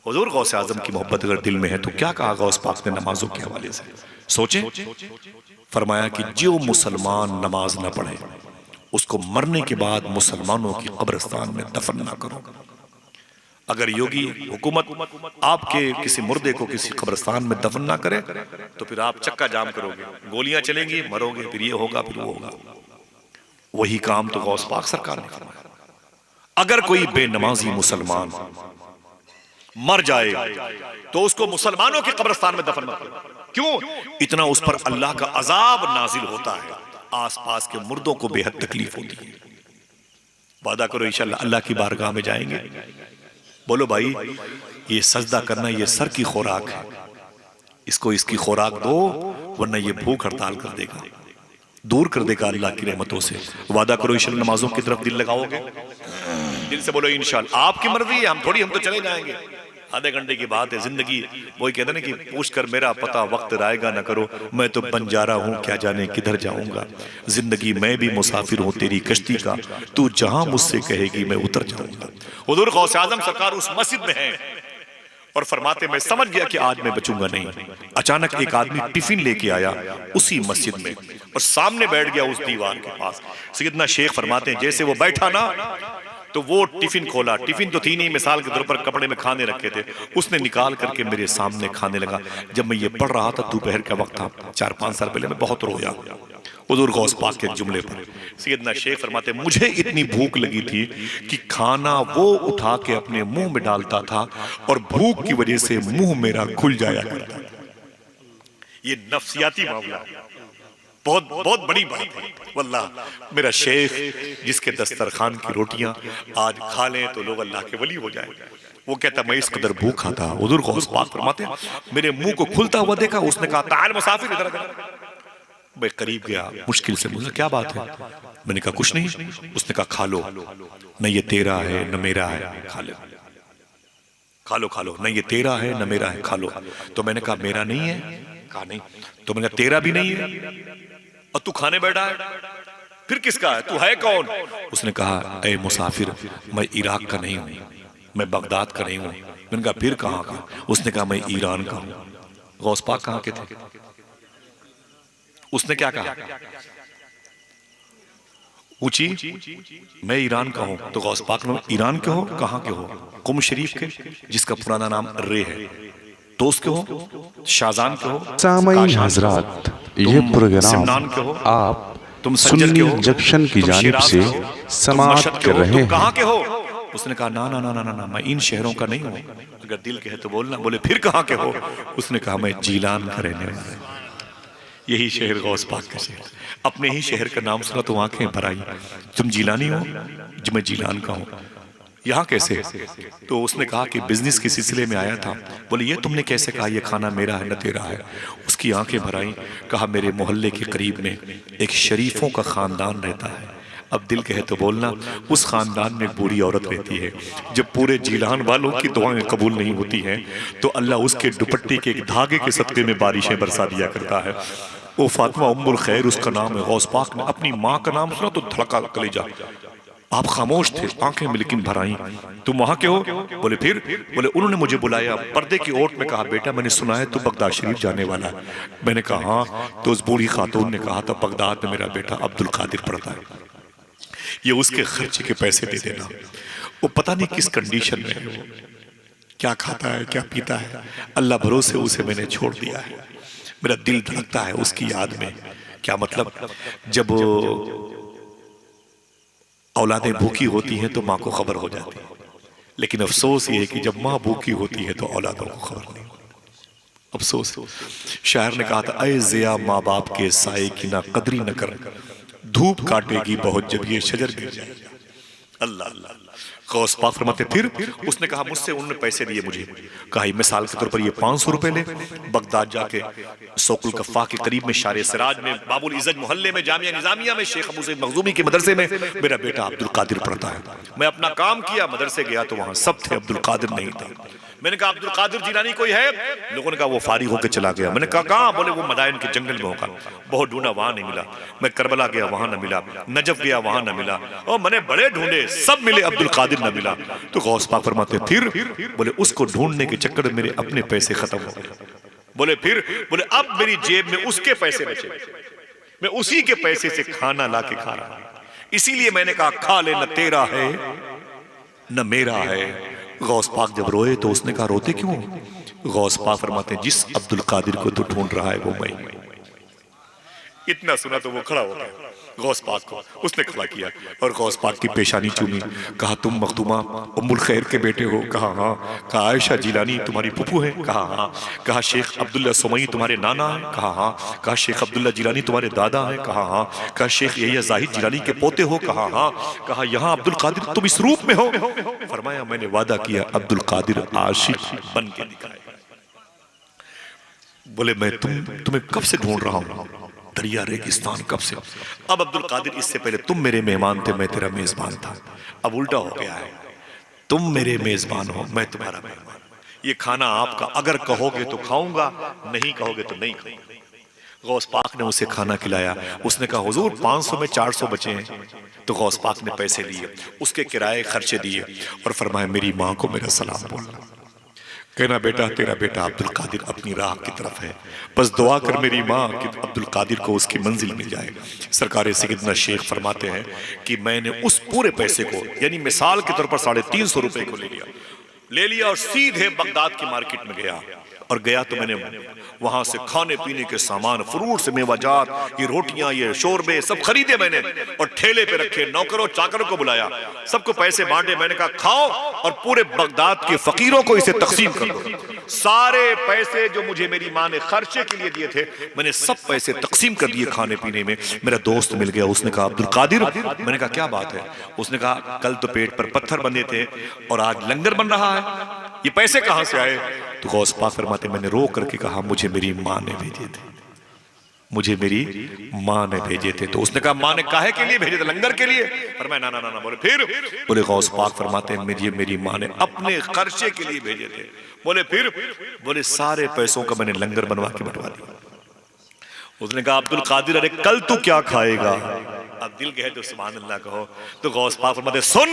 हुजूर गौसे आजम की मोहब्बत अगर दिल में है तो क्या कहा गौस पाक ने नमाजों के हवाले से? सोचें, फरमाया कि जो मुसलमान नमाज न पढ़े उसको मरने के बाद मुसलमानों की कब्रिस्तान में दफन ना करो। अगर योगी हुकूमत आपके किसी मुर्दे को किसी कब्रिस्तान में दफन ना करे तो फिर आप चक्का जाम करोगे, गोलियां चलेंगी, मरोगे, फिर ये होगा फिर वो होगा। वही काम तो गौस पाक सरकार ने फरमाया। अगर कोई बेनमाजी मुसलमान मर जाए तो उसको मुसलमानों के कब्रिस्तान में दफन मत करो। क्यों? इतना उस पर अल्लाह का अजाब नाजिल होता है, आसपास के मुर्दों को बेहद तकलीफ होती है। वादा करो इंशाअल्लाह अल्लाह की बारगाह में जाएंगे। बोलो भाई, ये सजदा करना ये सर की खुराक है, इसको इसकी खुराक दो वरना ये भूख हड़ताल कर देगा, दूर कर देगा अल्लाह की रहमतों से। वादा करो इंशाअल्लाह नमाजों की तरफ दिल लगाओगे, दिल से बोलो इंशाअल्लाह आपकी मर्जी है, हम तो चले जाएंगे, आधे घंटे की बात है। जिंदगी वही कहते ना कि पूछ कर मेरा पता वक्त आएगा ना करो, मैं तो बंजारा हूं क्या जाने किधर जाऊंगा। जिंदगी मैं भी मुसाफिर हूं तेरी कश्ती का, तू जहां मुझसे कहेगी मैं उतर जाऊंगा। हुजूर गौसे आजम सरकार उस मस्जिद में है और फरमाते मैं समझ गया कि आज मैं बचूंगा नहीं। अचानक एक आदमी टिफिन लेके आया उसी मस्जिद में और सामने बैठ गया उस दीवार के पास। सैयदना शेख फरमाते हैं जैसे वो बैठा ना तो वो टिफिन खोला, टिफिन तो थी नहीं, मिसाल के तौर पर कपड़े में खाने रखे थे, उसने निकाल करके मेरे सामने खाने लगा। जब मैं ये पढ़ रहा था दोपहर का वक्त था, 4-5 साल पहले, मैं बहुत रोया हुजूर गौस पाक के जुमले पर। सैयदना शेख फरमाते मुझे इतनी भूख लगी थी कि खाना वो उठा के अपने मुंह में डालता था और भूख की वजह से मुंह मेरा खुल जाया करता था। ये नफ्सियाती मामला बहुत बहुत बड़ी बात है वल्लाह। मेरा शेख जिसके दस्तरखान की रोटियां आज खा लें तो लोग अल्लाह के वली हो जाए, वो कहता मैं इस कदर भूखा था। हुजूर गौस पाक फरमाते मेरे मुंह को खुलता हुआ देखा, उसने कहा ताल मुसाफिर इधर इधर। मैं करीब गया, मुश्किल से मुझे क्या बात है? मैंने कहा कुछ नहीं। उसने कहा खा लो, न ये तेरा है न मेरा है, खा लो खा लो खा लो, न ये तेरा है न मेरा है, खा लो। तो मैंने कहा मेरा नहीं है? कहा नहीं। तो मैंने कहा तेरा भी नहीं है और तू खाने बैठा है, फिर किसका है? तू है कौन? उसने कहा ए मुसाफिर मैं इराक का नहीं हूं, मैं बगदाद का नहीं हूं। मैंने कहा फिर कहां का? उसने कहा मैं ईरान का हूं। गौस पाक कहां के थे? उसने क्या कहा? ऊंची मैं ईरान का हूं। तो गौस पाक ने ईरान के हो? कहां के हो? कुम शरीफ के, जिसका पुराना नाम रे है। दोस्त के हो? शाहजान के हो? सामईन हजरात, ये प्रोग्राम आप तुम सुन्नी जंक्शन की जानिब से समाप्त कर रहे हैं। कहां के हो? उसने कहा ना ना ना ना ना, मैं इन शहरों का नहीं हूं। अगर दिल कहे तो बोलना। बोले फिर कहां के हो? उसने कहा मैं जीलान का रहने वाला। यही शहर गौस पाक का शहर। अपने ही शहर का नाम सुना तो आंखें भर आई। तुम जीलानी हो? जो मैं जीलान का हूं। यहाँ कैसे? तो उसने कहा कि बिजनेस के सिलसिले में आया था। बोले ये तुमने कैसे कहा ये खाना मेरा है न तेरा है? उसकी आंखें भर आईं। कहा मेरे मोहल्ले के करीब में एक शरीफों का खानदान रहता है। अब दिल कहे तो बोलना, उस खानदान में एक बूढ़ी औरत रहती है। जब पूरे जीलान वालों की दुआएं कबूल नहीं होती हैं तो अल्लाह उसके दुपट्टे के एक धागे के सदके में बारिशें बरसा दिया करता है। वो फातिमा उम्मुल खैर उसका नाम है। गौस पाक ने अपनी माँ का नाम सुना तो धड़का कलेजा। आप खामोश थे, आंखें में लेकिन भर आई। तुम वहां के हो? बोले फिर? बोले उन्होंने मुझे बुलाया, पर्दे की ओट में कहा बेटा मैंने सुना है तू बगदाद शरीफ जाने वाला है। मैंने कहा हाँ। तो उस बूढ़ी खातून ने कहा था बगदाद में मेरा बेटा अब्दुल कादिर पढ़ता है, ये उसके खर्चे के पैसे दे देना। वो पता नहीं किस कंडीशन में है, वो क्या खाता है क्या पीता है, अल्लाह भरोसे उसे मैंने छोड़ दिया है। मेरा दिल धड़कता है उसकी याद में। क्या मतलब? जब औलादें भूखी होती हैं तो माँ को खबर हो जाती है, लेकिन अफसोस ये है कि जब माँ भूखी होती है तो औलादों को खबर नहीं होती। अफसोस। शायर ने कहा था ऐ ज़िया माँ बाप के साए की ना कदरी न कर, धूप काटेगी बहुत जब ये शजर गिर जाए। अल्लाह अल्लाह। गौस पाक फरमाते फिर उसने कहा मुझसे उन्होंने पैसे दिए मुझे, कहा मिसाल के तौर पर ये 500 रुपए ले, बगदाद जाके सौकुल कफ़ा के करीब में शारे सिराज में बाबुल इज़्ज़त मोहल्ले में जामिया निज़ामिया में शेख अबू सईद मखज़ूमी के मदरसे में मेरा बेटा अब्दुल कादिर पढ़ता है। मैं अपना काम किया, मदरसे गया तो वहां सब थे, अब्दुल कादिर नहीं था। मैंने कहा अब्दुल कादिर जिलानी कोई है? लोगों ने कहा वो फारिग होकर चला गया। मैंने कहा कहाँ? बोले वो मदायन के जंगल में होगा। बहुत ढूंढा, वहां नहीं मिला। मैं करबला गया, वहां न मिला। नजफ गया, वहां न मिला। और मैंने बड़े ढूंढे, सब मिले, अब्दुल कादिर न मिला। तो गौस पाक फरमाते फिर बोले उसको ढूंढने के चक्कर में मेरे अपने पैसे खत्म हो गए। बोले फिर बोले अब मेरी जेब में उसके पैसे बचे, मैं उसी के पैसे से खाना ला के खा रहा हूं। इसीलिए मैंने कहा खा ले, न तेरा है न मेरा है। गौस पाक जब रोए तो उसने कहा रोते क्यों? गौस पाक फरमाते हैं जिस अब्दुल कादिर को तू ढूंढ रहा है वो मैं। इतना सुना तो वो खड़ा हो गया, गौस पाक को उसने खड़ा किया और गौस पाक की पेशानी चूमी। कहा तुम मखदूमा उम्मुल खैर के बेटे हो? कहा हाँ। कहा आयशा जिलानी तुम्हारी फुफू है? कहा हाँ। कहा शेख अब्दुल्ला सुमई तुम्हारे नाना है? कहा हाँ। कहा शेख अब्दुल्ला जिलानी तुम्हारे दादा है? कहा हाँ। कहा शेख यहिया जाहिद जिलानी के पोते हो? कहा हाँ। कहा यहाँ अब्दुल कादिर तुम इस रूप में हो? फरमाया मैंने वादा किया अब्दुल कादिर आशिक बन के दिखाए। बोले मैं तुम्हें कब से ढूंढ रहा हूँ, दरिया रेगिस्तान कब से। अब अब्दुल कादिर इससे पहले तुम मेरे मेहमान थे, मैं तेरा मेजबान था। अब उल्टा हो गया है, तुम मेरे मेजबान हो, मैं तुम्हारा मेहमान। ये खाना आपका, अगर कहोगे तो खाऊंगा, नहीं कहोगे तो नहीं खाऊंगा। गौस पाक ने उसे खाना खिलाया। उसने कहा हुजूर 500 में 400 बचे हैं। तो गौस पाक ने पैसे लिए, उसके किराए खर्चे दिए और फरमाया मेरी माँ को मेरा सलाम बोलना, कहना बेटा तेरा बेटा अब्दुल कादिर अपनी राह की तरफ है, बस दुआ कर मेरी माँ कि अब्दुल कादिर को उसकी मंजिल मिल जाए। सरकार सैयदना शेख फरमाते हैं कि मैंने उस पूरे पैसे को, यानी मिसाल के तौर पर 350 रुपए को ले लिया और सीधे बगदाद की मार्केट में गया। और गया तो मैंने वहां से खाने पीने के सामान, फ्रूट से मेवाजात, ये रोटियां, ये शोरबे सब खरीदे मैंने और ठेले पे रखे, नौकरों चाकरों को बुलाया, सबको पैसे बांटे। मैंने कहा खाओ और पूरे बगदाद के फकीरों को इसे तकसीम कर दो। सारे पैसे जो मुझे मेरी माँ ने खर्चे के लिए दिए थे, मैंने सब पैसे तकसीम कर दिए खाने पीने में। मेरा दोस्त मिल गया, उसने कहा अब्दुल कादिर। मैंने कहा क्या बात है? उसने कहा कल तो पेट पर पत्थर बंधे थे और आज लंगर बन रहा है, ये पैसे कहां से आए? तो गौस पाक फरमाते मैंने रो करके कहा मुझे मेरी माँ ने भेजे थे, मुझे मेरी माँ ने भेजे थे। तो उसने कहा माँ ने काहे के लिए भेजे थे? लंगर के लिए। पर मैं ना ना ना बोले फिर? बोले गौस पाक फरमाते हैं मेरी माँ ने अपने खर्चे के लिए भेजे थे। बोले फिर? बोले सारे पैसों का मैंने लंगर बनवा के बंटवा दिया। उसने कहा अब्दुल कादिर अरे कल तू क्या खाएगा? अब दिल कहे तो सुभान अल्लाह कहो। तो गौस पाक फरमाते सुन,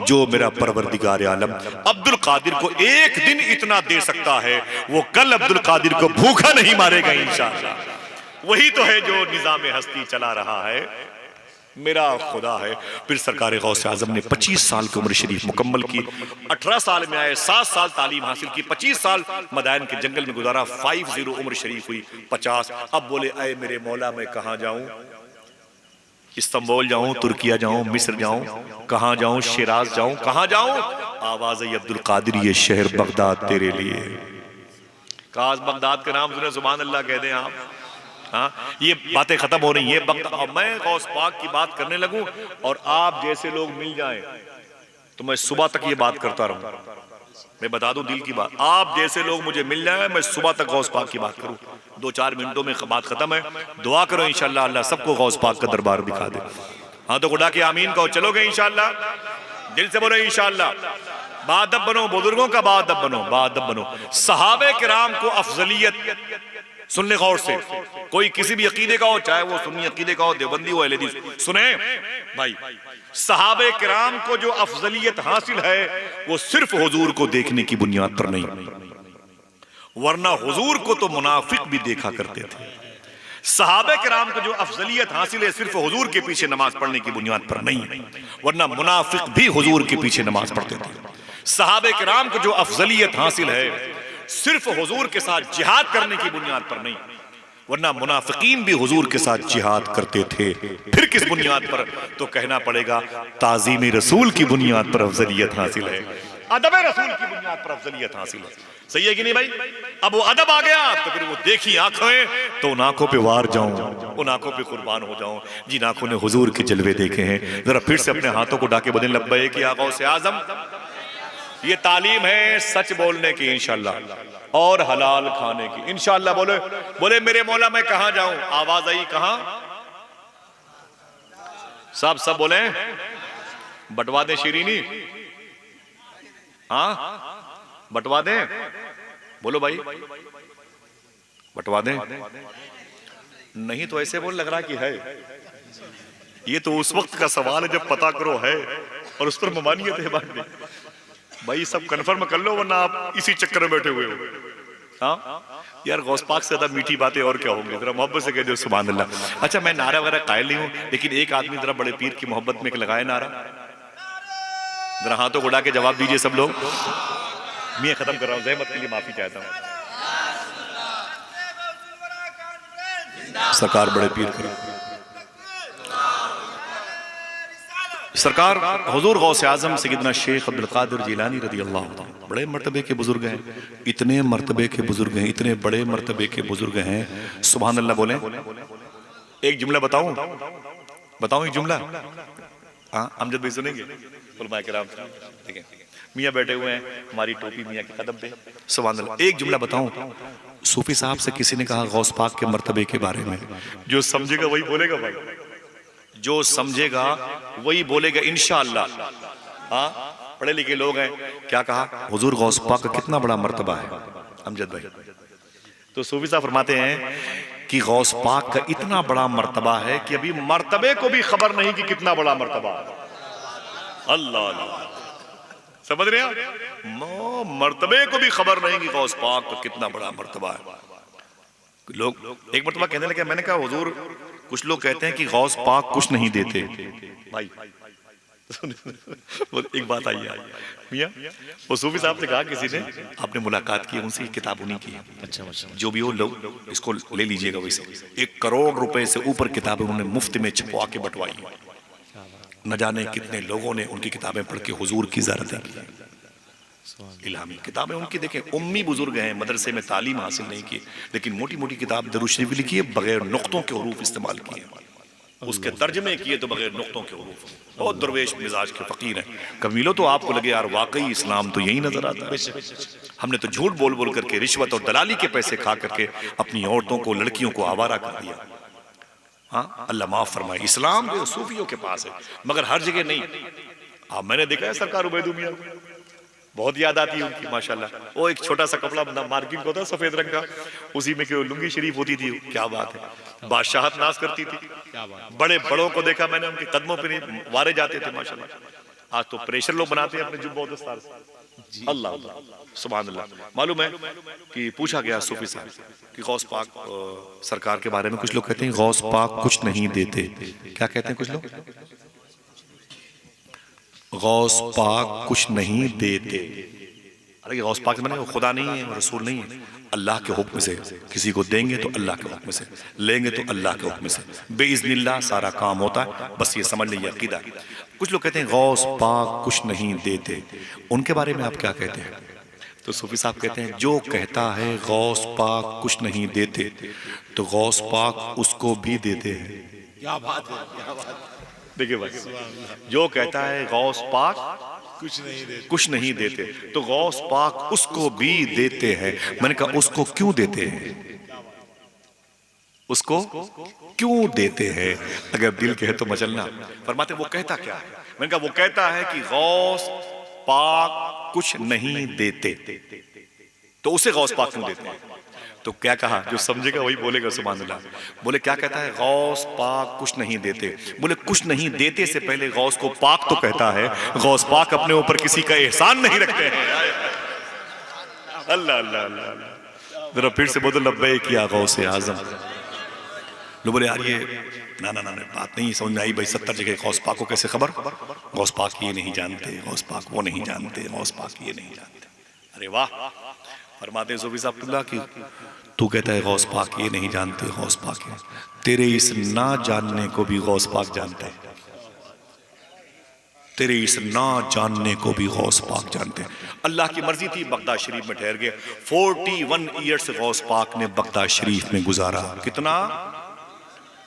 जो मेरा परवरदिगार आलम अब्दुल कादिर को एक दिन इतना दे सकता है, वो कल अब्दुल कादिर को भूखा नहीं मारेगा इंशाअल्लाह। वही तो है जो निजाम हस्ती चला रहा है, मेरा खुदा है। फिर सरकार गौस आजम ने 25 साल की उम्र शरीफ मुकम्मल की, 18 साल में आए, 7 साल तालीम हासिल की, 25 साल मदायन के जंगल में गुजारा, 50 उम्र शरीफ हुई 50। अब बोले अय मेरे मौला मैं कहाँ जाऊं? इस्तांबुल जाऊं, तुर्किया जाऊं, मिस्र जाऊं, कहाँ जाऊं? शिराज जाऊं, कहाँ जाऊं? आवाज है अब्दुल कादिर ये शहर बगदाद तेरे लिए। काश बगदाद का नाम सुने सुभान अल्लाह कह दें आप। हाँ, ये बातें खत्म हो रही हैं बगदाद। अब मैं गौस पाक की बात करने लगूं और आप जैसे लोग मिल जाएं तो मैं सुबह तक ये बात करता रहूं। मैं बता दूं दिल की बात, आप जैसे लोग मुझे मिल जाए मैं सुबह तक गौस पाक की बात करूं। 2-4 मिनटों में बात खत्म है। दुआ करो इंशाअल्लाह अल्लाह सबको गौस पाक का दरबार दिखा दे। हाँ तो गुडा के आमीन कहो, चलोगे इंशाअल्लाह? दिल से बोलो इंशाअल्लाह। बाअदब बनो, बुजुर्गों का बाअदब बनो, बाअदब बनो। सहाबे किराम को अफजलियत सुन ले गौर से, कोई किसी भी अकीदे का हो, चाहे वो सुन्नी अकीदे का हो, देवबंदी हो, अहले हदीस, सुने भाई, सहाबे किराम को जो अफजलियत हासिल है वो सिर्फ हुजूर को देखने की बुनियाद पर नहीं, वरना हुजूर को तो मुनाफिक भी देखा करते थे। सहाबे किराम को जो अफजलियत हासिल है सिर्फ हुजूर के पीछे नमाज पढ़ने की बुनियाद पर नहीं, वरना मुनाफिक भी हुजूर के पीछे नमाज पढ़ते थे। सहाबे किराम को जो अफजलियत हासिल है सिर्फ हुजूर के साथ जिहाद करने की बुनियाद पर नहीं, वरना मुनाफिकीन भी हुजूर के साथ जिहाद करते थे। फिर किस बुनियाद पर? तो कहना पड़ेगा ताज़ीम रसूल की बुनियाद पर अफजलियत हासिल है, अदब रसूल की बुनियाद पर अफजलियत हासिल है। सही है कि नहीं भाई? अब वो अदब आ गया तो फिर वो देखी आंखें तो उन आंखों पे वार जाऊं, उन आंखों पे कुर्बान हो जाऊं जिन आंखों ने हुजूर के जलवे देखे हैं। जरा फिर से अपने हाथों को डाके बोलें लब्बैक या गौसे आजम। ये तालीम है सच बोलने की इंशाअल्लाह और हलाल खाने की इंशाअल्लाह। बोले बोले मेरे मौला मैं कहां जाऊं? आवाज आई कहां? सब बोले बंटवा दे शीरीनी, हाँ बंटवा दे, बोलो भाई बंटवा दे। नहीं तो ऐसे बोल लग रहा कि है। ये तो उस वक्त का सवाल है जब पता करो है और उस पर ममानियत है बाद में। भाई सब कन्फर्म कर लो वरना आप इसी चक्कर में बैठे हुए हो। हाँ यार गौस पाक से ज्यादा मीठी बातें और क्या होंगी? जरा मोहब्बत से कह दो सुभान अल्लाह। अच्छा मैं नारा वगैरह कायल नहीं हूं, लेकिन एक आदमी जरा बड़े पीर की मोहब्बत में एक लगाए नारा, जरा हाथों को उड़ा के जवाब दीजिए सब लोग। मैं खत्म कर रहा हूं, जहमत के लिए माफी चाहता हूं। सरकार बड़े पीर करो। सरकार हुजूर गौसे आजम सैयदना शेख अब्दुल कादिर जिलानी रज़ी अल्लाह ताला बड़े मर्तबे के बुजुर्ग हैं, इतने मर्तबे के बुजुर्ग हैं, इतने बड़े मर्तबे के बुजुर्ग हैं। सुभान अल्लाह बोले। एक जुमला बताऊं एक जुमला? हाँ अमजद भाई सुनेंगे? उलमा किराम ठीक है, मियाँ बैठे हुए हैं, हमारी टोपी मियाँ के कदम पे। सुभान अल्लाह। एक जुमला बताऊं, सूफी साहब से किसी ने कहा गौस पाक के मर्तबे के बारे में, जो समझेगा वही बोलेगा भाई, जो समझेगा वही बोलेगा इंशाअल्लाह। हाँ पढ़े लिखे लोग हैं। क्या कहा? हुजूर गौस पाक का कितना बड़ा मर्तबा है अमजद भाई। तो सूफी साहब फरमाते हैं कि गौस पाक का इतना बड़ा मर्तबा है कि अभी मर्तबे को भी खबर नहीं कि कितना बड़ा मर्तबा है। अल्लाह अल्लाह, समझ रहे हैं? मर्तबे को भी खबर नहीं कि गौस पाक का कितना बड़ा मर्तबा है। लोग एक मर्तबा कहने लगे, मैंने कहा हुजूर कुछ लोग कहते हैं कि गौस पाक कुछ नहीं देते। भाई एक बात आई है मियां, वो सूफी साहब से कहा किसी ने, आपने मुलाकात की उनसे, किताब उन्हीं की है। अच्छा जो भी हो लोग इसको ले लीजिएगा। वैसे 1 करोड़ रुपए से ऊपर किताबें उन्होंने मुफ्त में छपवा के बंटवाई। न जाने कितने लोगों ने उनकी किताबें पढ़ के हुजूर की ज़ियारतें की। इल्हामी किताबें उनकी देखें, उम्मी बुजुर्ग हैं, मदरसे में तालीम हासिल नहीं की, लेकिन मोटी मोटी किताब दरूद शरीफ लिखी है, बगैर नुक्तों के हरूफ इस्तेमाल किए, उसके तर्जमे किए तो बगैर नुक्तों के हरूफ। बहुत दरवेश मिजाज के फकीर हैं। कभी मिलो तो आपको लगे यार वाकई इस्लाम तो यही नजर आता है। हमने तो झूठ बोल बोल करके, रिश्वत और दलाली के पैसे खा करके अपनी औरतों को, लड़कियों को आवारा कर दिया। हाँ अल्लाह माफ फरमाए। इस्लाम जो सूफियों के पास है मगर हर जगह नहीं। मैंने देखा है सरकार उबैदू मियां, बहुत याद आती है उनकी माशाल्लाह। वो एक छोटा सा कपड़ा मार्किंग होता है सफेद रंग का, उसी में लुंगी शरीफ होती थी। क्या बात है, बादशाहत नाज करती थी। बड़े बड़ों को देखा मैंने, उनके कदमों पे वारे जाते थे माशाल्लाह। आज तो प्रेशर लोग बनाते हैं अपने जुब्बों दस्तार से। अल्लाह सुभान अल्लाह। मालूम है कि पूछा गया सूफी साहब कि गौस पाक सरकार के बारे में, कुछ लोग कहते हैं गौस पाक कुछ नहीं देते। क्या कहते हैं कुछ लोग? गौस पाक कुछ नहीं देते। अरे गौस पाक मैंने वो खुदा नहीं है, रसूल नहीं है। अल्लाह के हुक्म से किसी को देंगे तो अल्लाह के हुक्म से, लेंगे तो अल्लाह के हुक्म से, बेइज़्निल्लाह सारा काम होता है। बस ये समझ लीजिए अकीदा। कुछ लोग कहते हैं गौस पाक कुछ नहीं देते, उनके बारे में आप क्या कहते हैं? तो सूफी साहब कहते हैं जो कहता है गौस पाक कुछ नहीं देते तो गौस पाक उसको भी देते हैं। क्या बात है, क्या बात। देखिए भाई, जो कहता है गौस पाक कुछ नहीं देते तो गौस पाक उसको भी देते हैं। मैंने कहा उसको क्यों देते हैं? उसको क्यों देते हैं? अगर दिल कहे तो मचलना। फरमाते वो कहता क्या है? मैंने कहा वो कहता है कि गौस पाक कुछ नहीं देते तो उसे गौस पाक क्यों देते हैं? तो क्या कहा? जो समझेगा वही बोलेगा सुभान अल्लाह। बोले क्या कहता है? गौस पाक कुछ नहीं देते। बोले कुछ नहीं देते से पहले गौस को पाक तो कहता है। गौस पाक अपने ऊपर किसी का एहसान नहीं रखते हैं। अल्लाह अल्लाह अल्लाह। जरा फिर से बोलो लब्बैक या गौसे आजम। लोग बोले यार ये ना ना ना बात नहीं समझ में आई भाई। 70 जगह गौस पाक को कैसे खबर? गौस पाक ये नहीं जानते, गौस पाक वो नहीं जानते, गौस पाक ये नहीं जानते। अरे वाह। फरमाते हैं सूफी साहब कि तू कहता है गौस पाक ये नहीं जानते, गौस पाक है। तेरे इस ना जानने को भी गौस पाक जानता है। तेरे इस ना जानने को भी गौस पाक जानते हैं। अल्लाह की मर्जी थी, बगदाद शरीफ में ठहर गए। 41 ईयर्स गौस पाक ने बगदाद शरीफ में गुजारा। कितना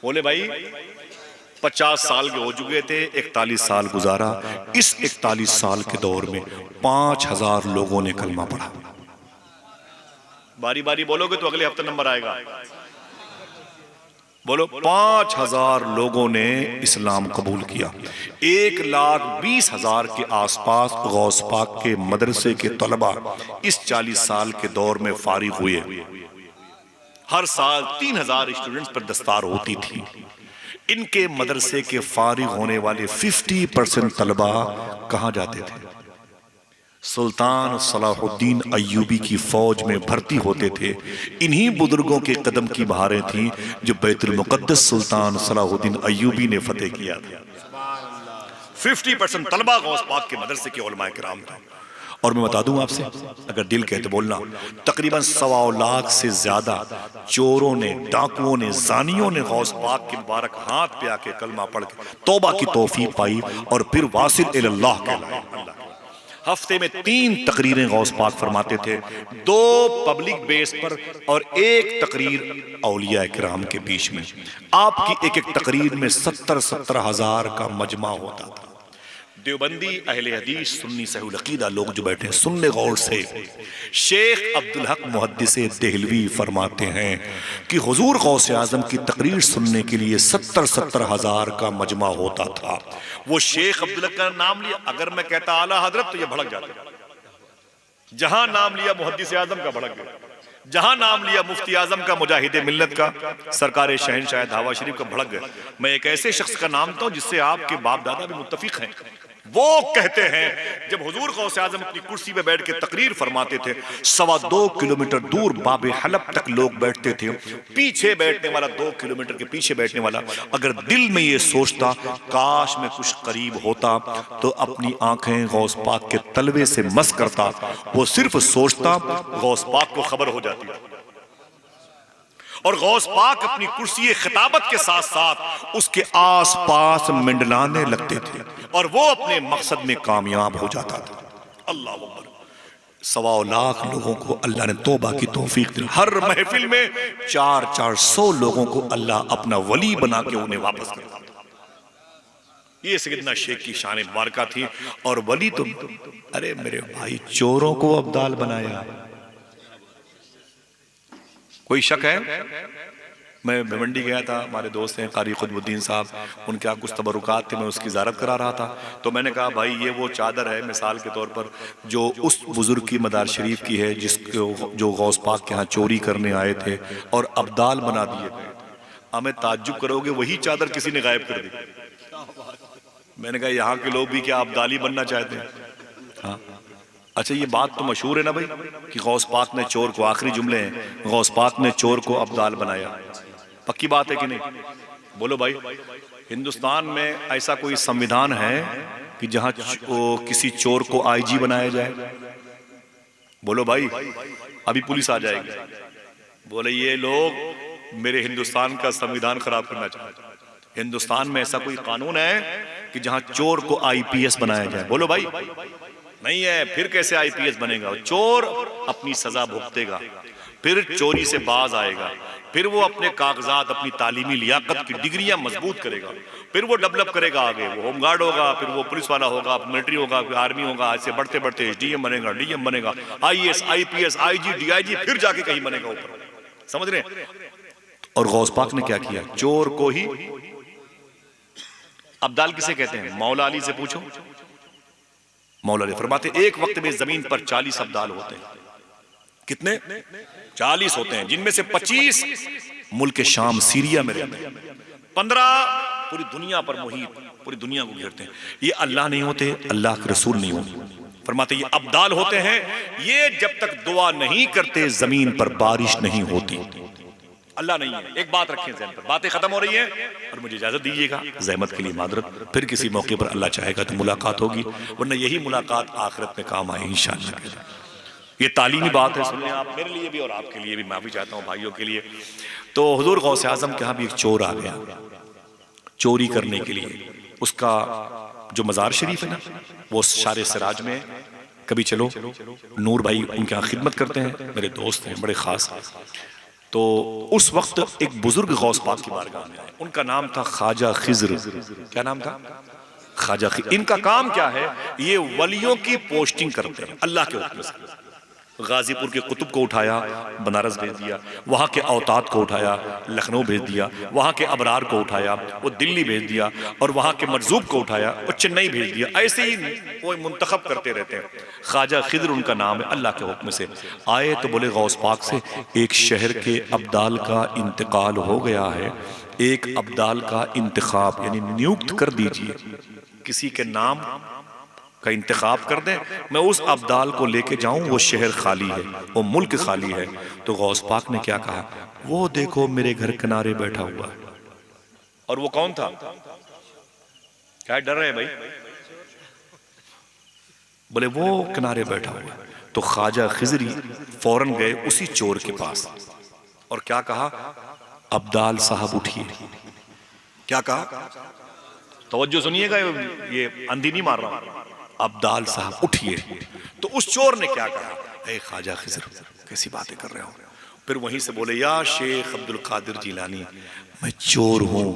बोले भाई? 50 साल के हो चुके थे, 41 साल गुजारा। इस 41 साल के दौर में 5000 लोगों ने कलमा पढ़ा। बारी बारी बोलोगे तो अगले हफ्ते नंबर आएगा। बोलो, 5000 लोगों ने इस्लाम कबूल किया। 1,20,000 के आसपास गौस पाक के मदरसे के तलबा इस 40 साल के दौर में फारिग हुए। हर साल 3000 स्टूडेंट्स पर दस्तार होती थी। इनके मदरसे के फारिग होने वाले 50% तलबा कहां जाते थे? सुल्तान सलाहुद्दीन अय्यूबी की फौज में भर्ती होते थे। इन्हीं बुजुर्गों के कदम की बहारें थीं जो बैतुल मुक़द्दस सुल्तान सलाहुद्दीन अय्यूबी ने फतेह किया था। 50% तलबा गौस पाक के मदरसे के उलमाए किराम थे। और मैं बता दूं आपसे, अगर दिल कहते बोलना, तकरीबन 1.25 लाख से ज्यादा चोरों ने, डाकुओं ने, जानियों ने गौस पाक के मुबारक हाथ पे आके कलमा पढ़ के तौबा की तौफीक पाई और फिर वासिल इल्लाह कहलाए। हफ्ते में 3 तकरीरें गौस पाक फरमाते थे, 2 पब्लिक बेस पर और 1 तकरीर औलिया किराम के बीच में। आपकी एक एक तकरीर में 70-70 हजार का मजमा होता था। देवबंदी, अहले हदीस, सुन्नी सहूल अकीदा लोग जो बैठे हैं, सुनने गौर से। शेख अब्दुल हक मुहद्दिसे देहलवी फरमाते हैं कि हुजूर गौसे आजम की तकरीर सुनने के लिए 70-70 हजार का मजमा होता था। वो शेख अब्दुल हक का नाम लिया, अगर मैं कहता आला हजरत तो ये भड़क जाते। जहां नाम लिया मुहद्दिस आजम का, भड़क गया। जहां नाम लिया मुफ्ती आजम का, मुजाहिदे मिल्लत का, सरकार शहनशाह दावा शरीफ का, भड़क गए। मैं एक ऐसे शख्स का नाम तो जिससे आपके बाप दादा भी मुत्तफिक हैं। वो कहते हैं जब हुजूर गौसे आजम अपनी कुर्सी पे बैठ के तकरीर फरमाते थे, 2.25 किलोमीटर दूर बाबे हलब तक लोग बैठते थे। पीछे बैठने वाला, 2 किलोमीटर के पीछे बैठने वाला, अगर दिल में ये सोचता काश मैं कुछ करीब होता तो अपनी आंखें गौस पाक के तलवे से मस करता। वो सिर्फ सोचता, गौस पाक को खबर हो जाती। और गौस पाक अपनी कुर्सी खिताबत के साथ साथ उसके आस पास मंडलाने लगते थे और वो अपने मकसद में कामयाब हो जाता था। अल्लाह अकबर। 1.25 लाख लोगों को अल्लाह ने तौबा की तौफीक दी। हर महफिल में 400 लोगों को अल्लाह अपना वली बना के उन्हें वापस करता था। ये सैयदना शेख की शान मुबारका थी। और वली तो, अरे मेरे भाई, चोरों को अब्दाल बनाया। कोई शक है? मैं भिवंडी गया था, हमारे दोस्त हैं कारी खुतबुद्दीन साहब, उनके यहाँ कुछ तबरुकात थे, मैं उसकी ज़ियारत करा रहा था। तो मैंने कहा भाई ये वो चादर है मिसाल के तौर पर जो उस बुजुर्ग की मदार शरीफ की है जिसको जो गौस पाक के यहाँ चोरी करने आए थे और अब्दाल बना दिए थे। हमें ताज्जुब करोगे, वही चादर किसी ने गायब कर दी। मैंने कहा यहाँ के लोग भी क्या अब्दाली बनना चाहते हैं? हाँ, अच्छा ये बात तो मशहूर है ना भाई कि गौस पाक ने चोर को, आखिरी जुमले हैं, गौस पाक ने चोर को अब्दाल बनाया। पक्की बात है कि नहीं? बोलो भाई, हिंदुस्तान में ऐसा कोई संविधान है कि जहां किसी चोर को आईजी बनाया जाए? बोलो भाई, अभी पुलिस आ जाएगी। बोले ये लोग मेरे हिंदुस्तान का संविधान खराब करना चाहते हैं। हिंदुस्तान में ऐसा कोई कानून है कि जहां चोर को आईपीएस बनाया जाए? बोलो भाई, नहीं है। फिर कैसे आईपीएस बनेगा? चोर अपनी सजा भुगतेगा, फिर चोरी से बाज आएगा, फिर वो अपने कागजात, अपनी तालीमी लियाकत की डिग्रियां मजबूत करेगा, फिर वो डेवलप करेगा, आगे वो होमगार्ड होगा, फिर वो पुलिस वाला होगा, मिलिट्री होगा, फिर आर्मी होगा, ऐसे बढ़ते बढ़ते एसडीएम बनेगा, डीएम बनेगा, आईएएस, आईपीएस, आईजी, डीआईजी, फिर जाके कहीं बनेगा ऊपर। समझ रहे हैं? और गौस पाक ने क्या किया? चोर को ही अब्दाल किसे कहते हैं? मौला अली से पूछो। मौला अली फरमाते एक वक्त में जमीन पर 40 अब्दाल होते हैं। कितने? 40 होते हैं, जिनमें से 25 मुल्क शाम सीरिया में रहते हैं, 15 पूरी दुनिया पर मुहीत, पूरी दुनिया को घेरते हैं। ये अल्लाह नहीं होते, अल्लाह के रसूल नहीं होते। फरमाते ये अब्दाल होते हैं, ये जब तक दुआ नहीं करते जमीन पर बारिश नहीं होती। अल्लाह नहीं है। एक बात रखें ज़हन पर, बातें खत्म हो रही हैं और मुझे इजाजत दीजिएगा, जहमत के लिए मादरत। फिर किसी मौके पर अल्लाह चाहेगा तो मुलाकात होगी, वरना यही मुलाकात आखिरत में काम आए इंशाअल्लाह। ये तालीमी बात है, सुनिए आप, मेरे लिए भी और आपके लिए भी, मैं भी चाहता हूँ भाइयों के लिए। तो हुजूर गौसे आजम के यहाँ भी एक चोर आ गया चोरी करने के लिए। उसका जो मज़ार शरीफ है ना, वो शारे सिराज में, कभी चलो, नूर भाई उनके यहाँ खिदमत करते हैं, मेरे दोस्त हैं बड़े ख़ास। तो उस वक्त एक बुजुर्ग गौस पाक की बारगाह में आए, उनका नाम था ख्वाजा खिज़्र। क्या नाम था? ख्वाजा खिज़्र। इनका काम क्या है? ये वलियों की पोस्टिंग करते हैं अल्लाह के हुक्म से। गाजीपुर के कुतुब को उठाया, बनारस भेज दिया, वहाँ के औताद को उठाया, लखनऊ भेज दिया, वहाँ के अबरार को उठाया, वो दिल्ली भेज दिया, और वहाँ के मरजूब को उठाया, वो चेन्नई भेज दिया। ऐसे ही वो मुंतखब करते रहते हैं। ख्वाजा खिज़्र उनका नाम है। अल्लाह के हुक्म से आए तो बोले गौस पाक से, एक शहर के अब्दाल का इंतकाल हो गया है, एक अब्दाल का इंतखाब यानी नियुक्त कर दीजिए, किसी के नाम का इंतखाब कर दें, मैं उस अब्दाल को लेके जाऊं, वो शहर खाली है, वो मुल्क खाली है। तो गौस पाक ने क्या कहा? वो देखो मेरे घर किनारे बैठा हुआ है। और वो कौन था? क्या डर रहे हैं भाई? बोले वो किनारे बैठा हुआ है। तो ख्वाजा खिज़्री फौरन गए उसी चोर के पास और क्या कहा? अब्दाल साहब उठिए। क्या कहा? तवज्जो सुनिएगा, ये अंधी नहीं मार रहा हूं। अब्दाल साहब उठिए। तो उस चोर ने क्या कहा? ए ख्वाजा खिज़्र, कैसी बातें कर रहे हो? फिर वहीं से बोले, या शेख अब्दुल कादिर जिलानी, मैं चोर हूं।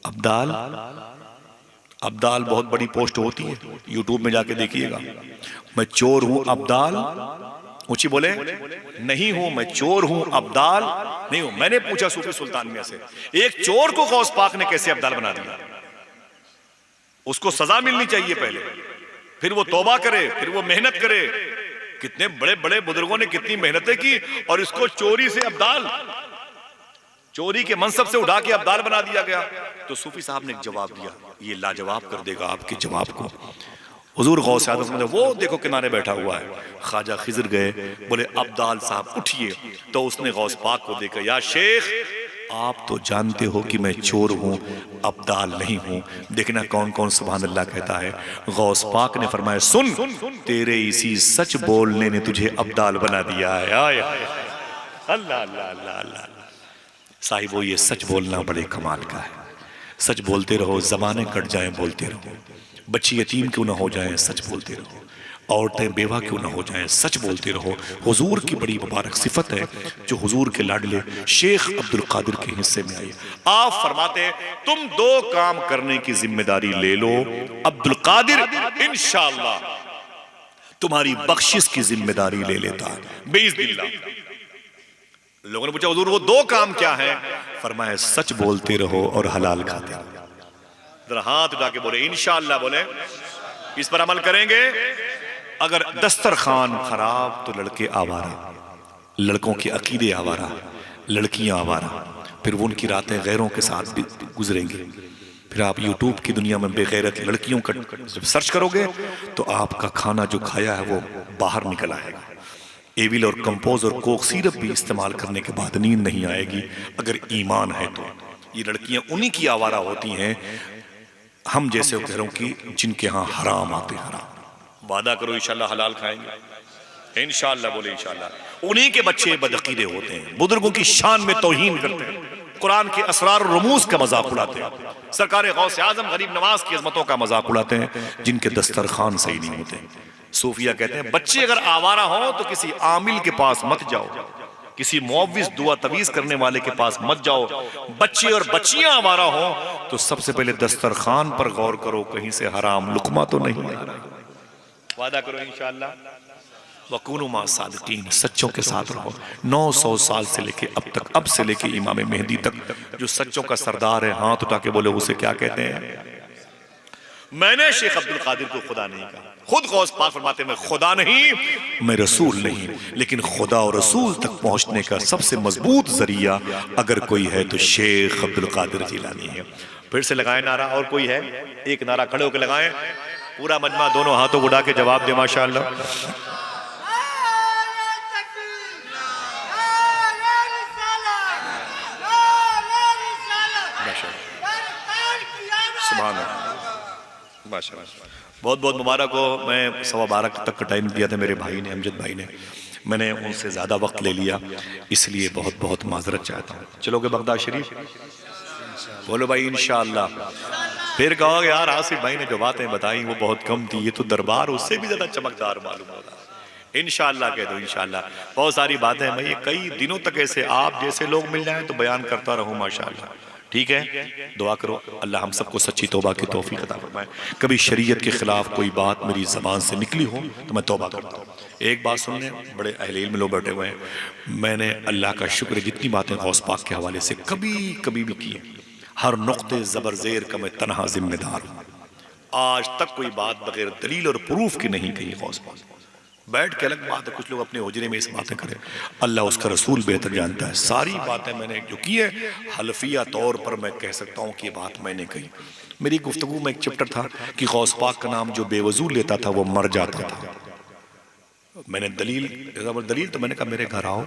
अब्दाल, अब्दाल बहुत बड़ी पोस्ट होती है, यूट्यूब में जाके देखिएगा। मैं चोर हूं अब्दाल। ऊंची बोले, नहीं हूं, मैं चोर हूं अब्दाल नहीं हूं। मैंने पूछा सूफी सुल्तान में से, एक चोर को गौस पाक ने कैसे अब्दाल बना दिया? उसको सजा मिलनी चाहिए पहले, फिर वो तौबा करे, फिर वो मेहनत करे। कितने बड़े बड़े बुजुर्गों ने कितनी मेहनतें की, और इसको चोरी से अब्दाल, चोरी के मनसब से उठा के अब्दाल बना दिया गया। तो सूफी साहब ने एक जवाब दिया, ये लाजवाब कर देगा आपके जवाब को। हुजूर गौस आज़म ने, वो देखो किनारे बैठा हुआ है। ख्वाजा खिज़्र गए, बोले अब्दाल साहब उठिए। तो उसने गौस पाक को देखा, या शेख, आप तो जानते हो कि मैं चोर हूं, अब्दाल नहीं हूं। देखना कौन कौन सुभान अल्लाह कहता है। गौस पाक ने फरमाया, सुन, तेरे इसी सच बोलने ने तुझे अब्दाल बना दिया है। आय अल्लाह अल्लाह अल्लाह अल्लाह। साहिब, वो ये सच बोलना बड़े कमाल का है। सच बोलते रहो, ज़बानें कट जाएं बोलते रहो, बच्ची यतीम क्यों ना हो जाएं सच बोलते रहो, औरतें बेवा क्यों ना हो जाएं सच बोलते रहो। हुजूर की बड़ी मुबारक सिफत है जो हुजूर के लाडले शेख अब्दुल कादिर के हिस्से में आई। आप फरमाते हैं, तुम दो काम करने की जिम्मेदारी ले लो, अब्दुल कादिर इंशाअल्लाह तुम्हारी बख्शिश की जिम्मेदारी ले लेता है बेइज़्निल्लाह। लोगों ने पूछा, हुजूर वो दो काम क्या है? फरमाया, सच बोलते रहो और हलाल खाते रहो। जरा हाथ उठा के बोले इंशाअल्लाह, बोले इस पर अमल करेंगे। अगर दस्तरखान खराब तो लड़के आवारा, लड़कों के अकीदे आवारा, लड़कियां आवारा, फिर वो उनकी रातें गैरों के साथ भी गुजरेंगी। फिर आप यूट्यूब की दुनिया में बेगैरत लड़कियों का जब सर्च करोगे तो आपका खाना जो खाया है वो बाहर निकल आएगा। एविल और कंपोज और कोक सिरप भी इस्तेमाल करने के बाद नींद नहीं आएगी अगर ईमान है तो। ये लड़कियां उन्हीं की आवारा होती हैं, हम जैसे घरों की जिनके यहाँ हराम आते हराम। वादा करो इंशाल्लाह हलाल खाएंगे, इंशाल्लाह बोले इंशाल्लाह। उन्हीं के बच्चे बदअकीदे होते हैं, बुजुर्गों की शान में तौहीन करते हैं, कुरान के असरार और रमूज का मजाक उड़ाते हैं, सरकार गौस आजम गरीब नवाज की अजमतों का मजाक उड़ाते हैं, जिनके दस्तरखान सही नहीं होते। सूफिया कहते हैं, बच्चे अगर आवारा हो तो किसी आमिल के पास मत जाओ, किसी मुअव्विज़ दुआ तवीज़ करने वाले के पास मत जाओ। बच्चे और बच्चियां आवारा हो तो सबसे पहले दस्तरखान पर गौर करो, कहीं से हराम लुकमा तो नहीं आ रहा। वादा करो इंशाअल्लाह। वकूनु मा सादिकीन, सच्चों के साथ रहो। 900 साल से लेके अब तक, अब से लेके इमाम मेहदी तक जो सच्चों का सरदार है, हाथ उठा के बोले उसे क्या कहते हैं? मैंने शेख अब्दुल कादिर को खुदा नहीं कहा। खुद गौस पाक फरमाते, मैं खुदा नहीं, मैं रसूल नहीं, लेकिन खुदा और रसूल तक पहुंचने का सबसे मजबूत जरिया अगर कोई है तो शेख अब्दुल कादिर जिलानी है। फिर से लगाए नारा, और कोई है? एक नारा खड़े होकर लगाएं, पूरा मजमा दोनों हाथों को उठा के जवाब दे माशाअल्लाह। बहुत बहुत मुबारक हो। मैं 12:15 तक का टाइम दिया था मेरे भाई ने, अमजद भाई ने, मैंने उनसे ज़्यादा वक्त ले लिया, इसलिए बहुत बहुत माजरत चाहता हूँ। चलोगे बगदाद शरीफ? बोलो भाई इंशाअल्लाह। फिर कहोगे यार आसिफ भाई ने जो बातें बताई वो बहुत कम थी, ये तो दरबार उससे भी ज्यादा चमकदार मालूम हो रहा है। इंशाअल्लाह कह दो इंशाअल्लाह। बहुत सारी बातें हैं भाई, कई दिनों तक ऐसे आप जैसे लोग मिल जाएं तो बयान करता रहूं माशाअल्लाह। ठीक है, दुआ करो अल्लाह हम सबको सच्ची तौबा की तौफीक अता फरमाए। कभी शरीयत के खिलाफ कोई बात मेरी जबान से निकली हो तो मैं तौबा करता हूँ। एक बात सुनने, बड़े अहले इल्म लोग बैठे हुए हैं, मैंने अल्लाह का शुक्र जितनी बातें गौस पाक के हवाले से कभी भी की है, हर नुक्ते ज़बर ज़ेर का मैं तनहा जिम्मेदार हूँ। आज तक कोई बात बगैर दलील और प्रूफ की नहीं कही गौस पाक। बैठ के अलग बात है, कुछ लोग अपने हुजरे में इस बातें करें, अल्लाह उसका रसूल बेहतर जानता है। सारी बातें मैंने जो की है हल्फिया तौर पर मैं कह सकता हूँ कि ये बात मैंने कही। मेरी गुफ्तगू में एक चैप्टर था कि गौस पाक का नाम जो बेवजू लेता था वो मर जाता था। मैंने दलील तो मैंने कहा मेरे घर आओ,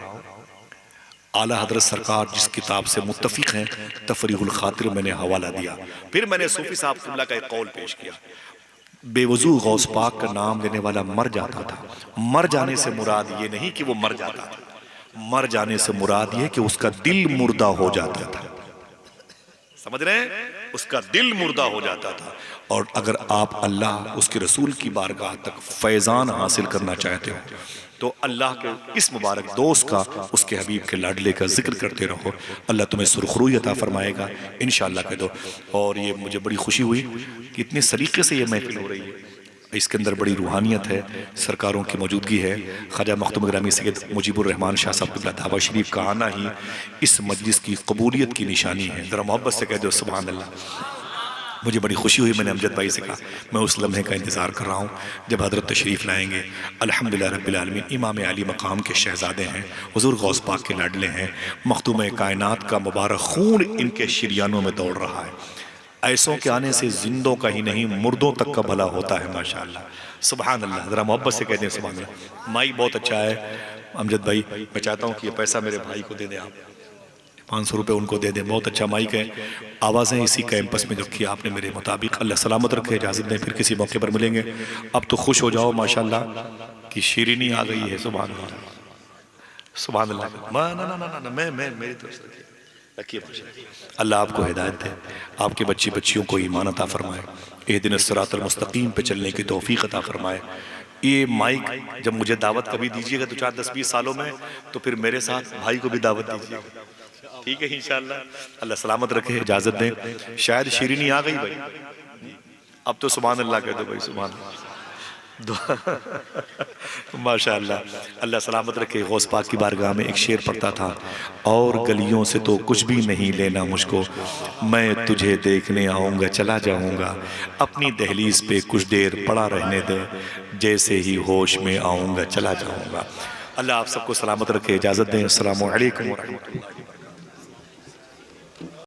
आला हजरत सरकार जिस किताब से मुत्तफिक हैं तफरीहुल खातिर मैंने हवाला दिया। फिर मैंने सूफी साहब किबला का एक कौल पेश किया, बेवजू गौस पाक का नाम लेने वाला मर जाता था। मर जाने से मुराद ये नहीं कि वो मर जाता था, मर जाने से मुराद ये कि उसका दिल मुर्दा हो जाता था। समझ रहे हैं, उसका दिल मुर्दा हो जाता था। और अगर आप अल्लाह उसके रसूल की बारगाह तक फैजान हासिल करना चाहते हो तो अल्लाह के इस मुबारक दोस्त का, उसके हबीब के लाडले का जिक्र करते रहो, अल्लाह तुम्हें सुरखरुई अता फरमाएगा इंशाअल्लाह कह दो। और ये मुझे बड़ी खुशी हुई कि इतने सलीके से ये महफिल हो रही है, इसके अंदर बड़ी रूहानियत है, सरकारों की मौजूदगी है। ख्वाजा मखदूम ग्रामी सैयद मुजीबुर रहमान शाह साहब क़िबला दावा शरीफ का आना ही इस मजलिस की कबूलियत की निशानी है। ज़रा मोहब्बत से कह दो सुभान अल्लाह। मुझे बड़ी खुशी हुई, मैंने अमजद भाई से कहा मैं उस लम्हे का इंतज़ार कर रहा हूँ जब हज़रत तशरीफ़ लाएंगे। अल्हम्दुलिल्लाह रब्बिल आलमीन, इमाम अली मकाम के शहज़ादे हैं, हुज़ूर गौस पाक के लाडले हैं, मखदूम कायनात का मुबारक खून इनके शरियानों में दौड़ रहा है। ऐसों के आने से जिंदों का ही नहीं मुर्दों तक का भला होता है माशाअल्लाह। सुभान अल्लाह। ज़रा मोहब्बत से कहते हैं सुभान अल्लाह। माइक बहुत अच्छा है अमजद भाई, मैं चाहता हूँ कि ये पैसा मेरे भाई को दे दें, आप 500 रुपये उनको दे दें। बहुत अच्छा माइक है, आवाज़ें इसी कैंपस में जो किया आपने मेरे मुताबिक। अल्लाह सलामत रखे, इजाज़त दें, फिर किसी मौके पर मिलेंगे। अब तो खुश हो जाओ माशाअल्लाह कि शीरीनी आ गई है। सुभान अल्लाह सुभान अल्लाह। ना ना ना ना मैं मेरी तरफ से रखिए माशाअल्लाह। अल्लाह आपको हिदायत दे, आपके बच्ची बच्चियों को ईमान अता फरमाए, इहदिन सिरातल मुस्तकीम पे चलने की तौफीक अता फरमाए। ये माइक जब मुझे दावत कभी दीजिएगा तो 4, 10, 20 सालों में, तो फिर मेरे साथ भाई को भी दावत दीजिएगा, ठीक है इंशाअल्लाह। अल्लाह सलामत रखे, इजाजत दें। शायद शीरीनी आ गई भाई, अब तो सुभान अल्लाह कह दो भाई, सुभान माशाअल्लाह। अल्लाह सलामत रखे। गौस पाक की बारगाह में एक शेर पढ़ता था, और गलियों से तो कुछ भी नहीं लेना मुझको, मैं तुझे देखने आऊँगा चला जाऊँगा, अपनी दहलीज पे कुछ देर पड़ा रहने दे, जैसे ही होश में आऊँगा चला जाऊँगा। अल्लाह आप सबको सलामत रखे, इजाज़त दें। अस्सलामु अलैकुम व रहमतुल्लाह।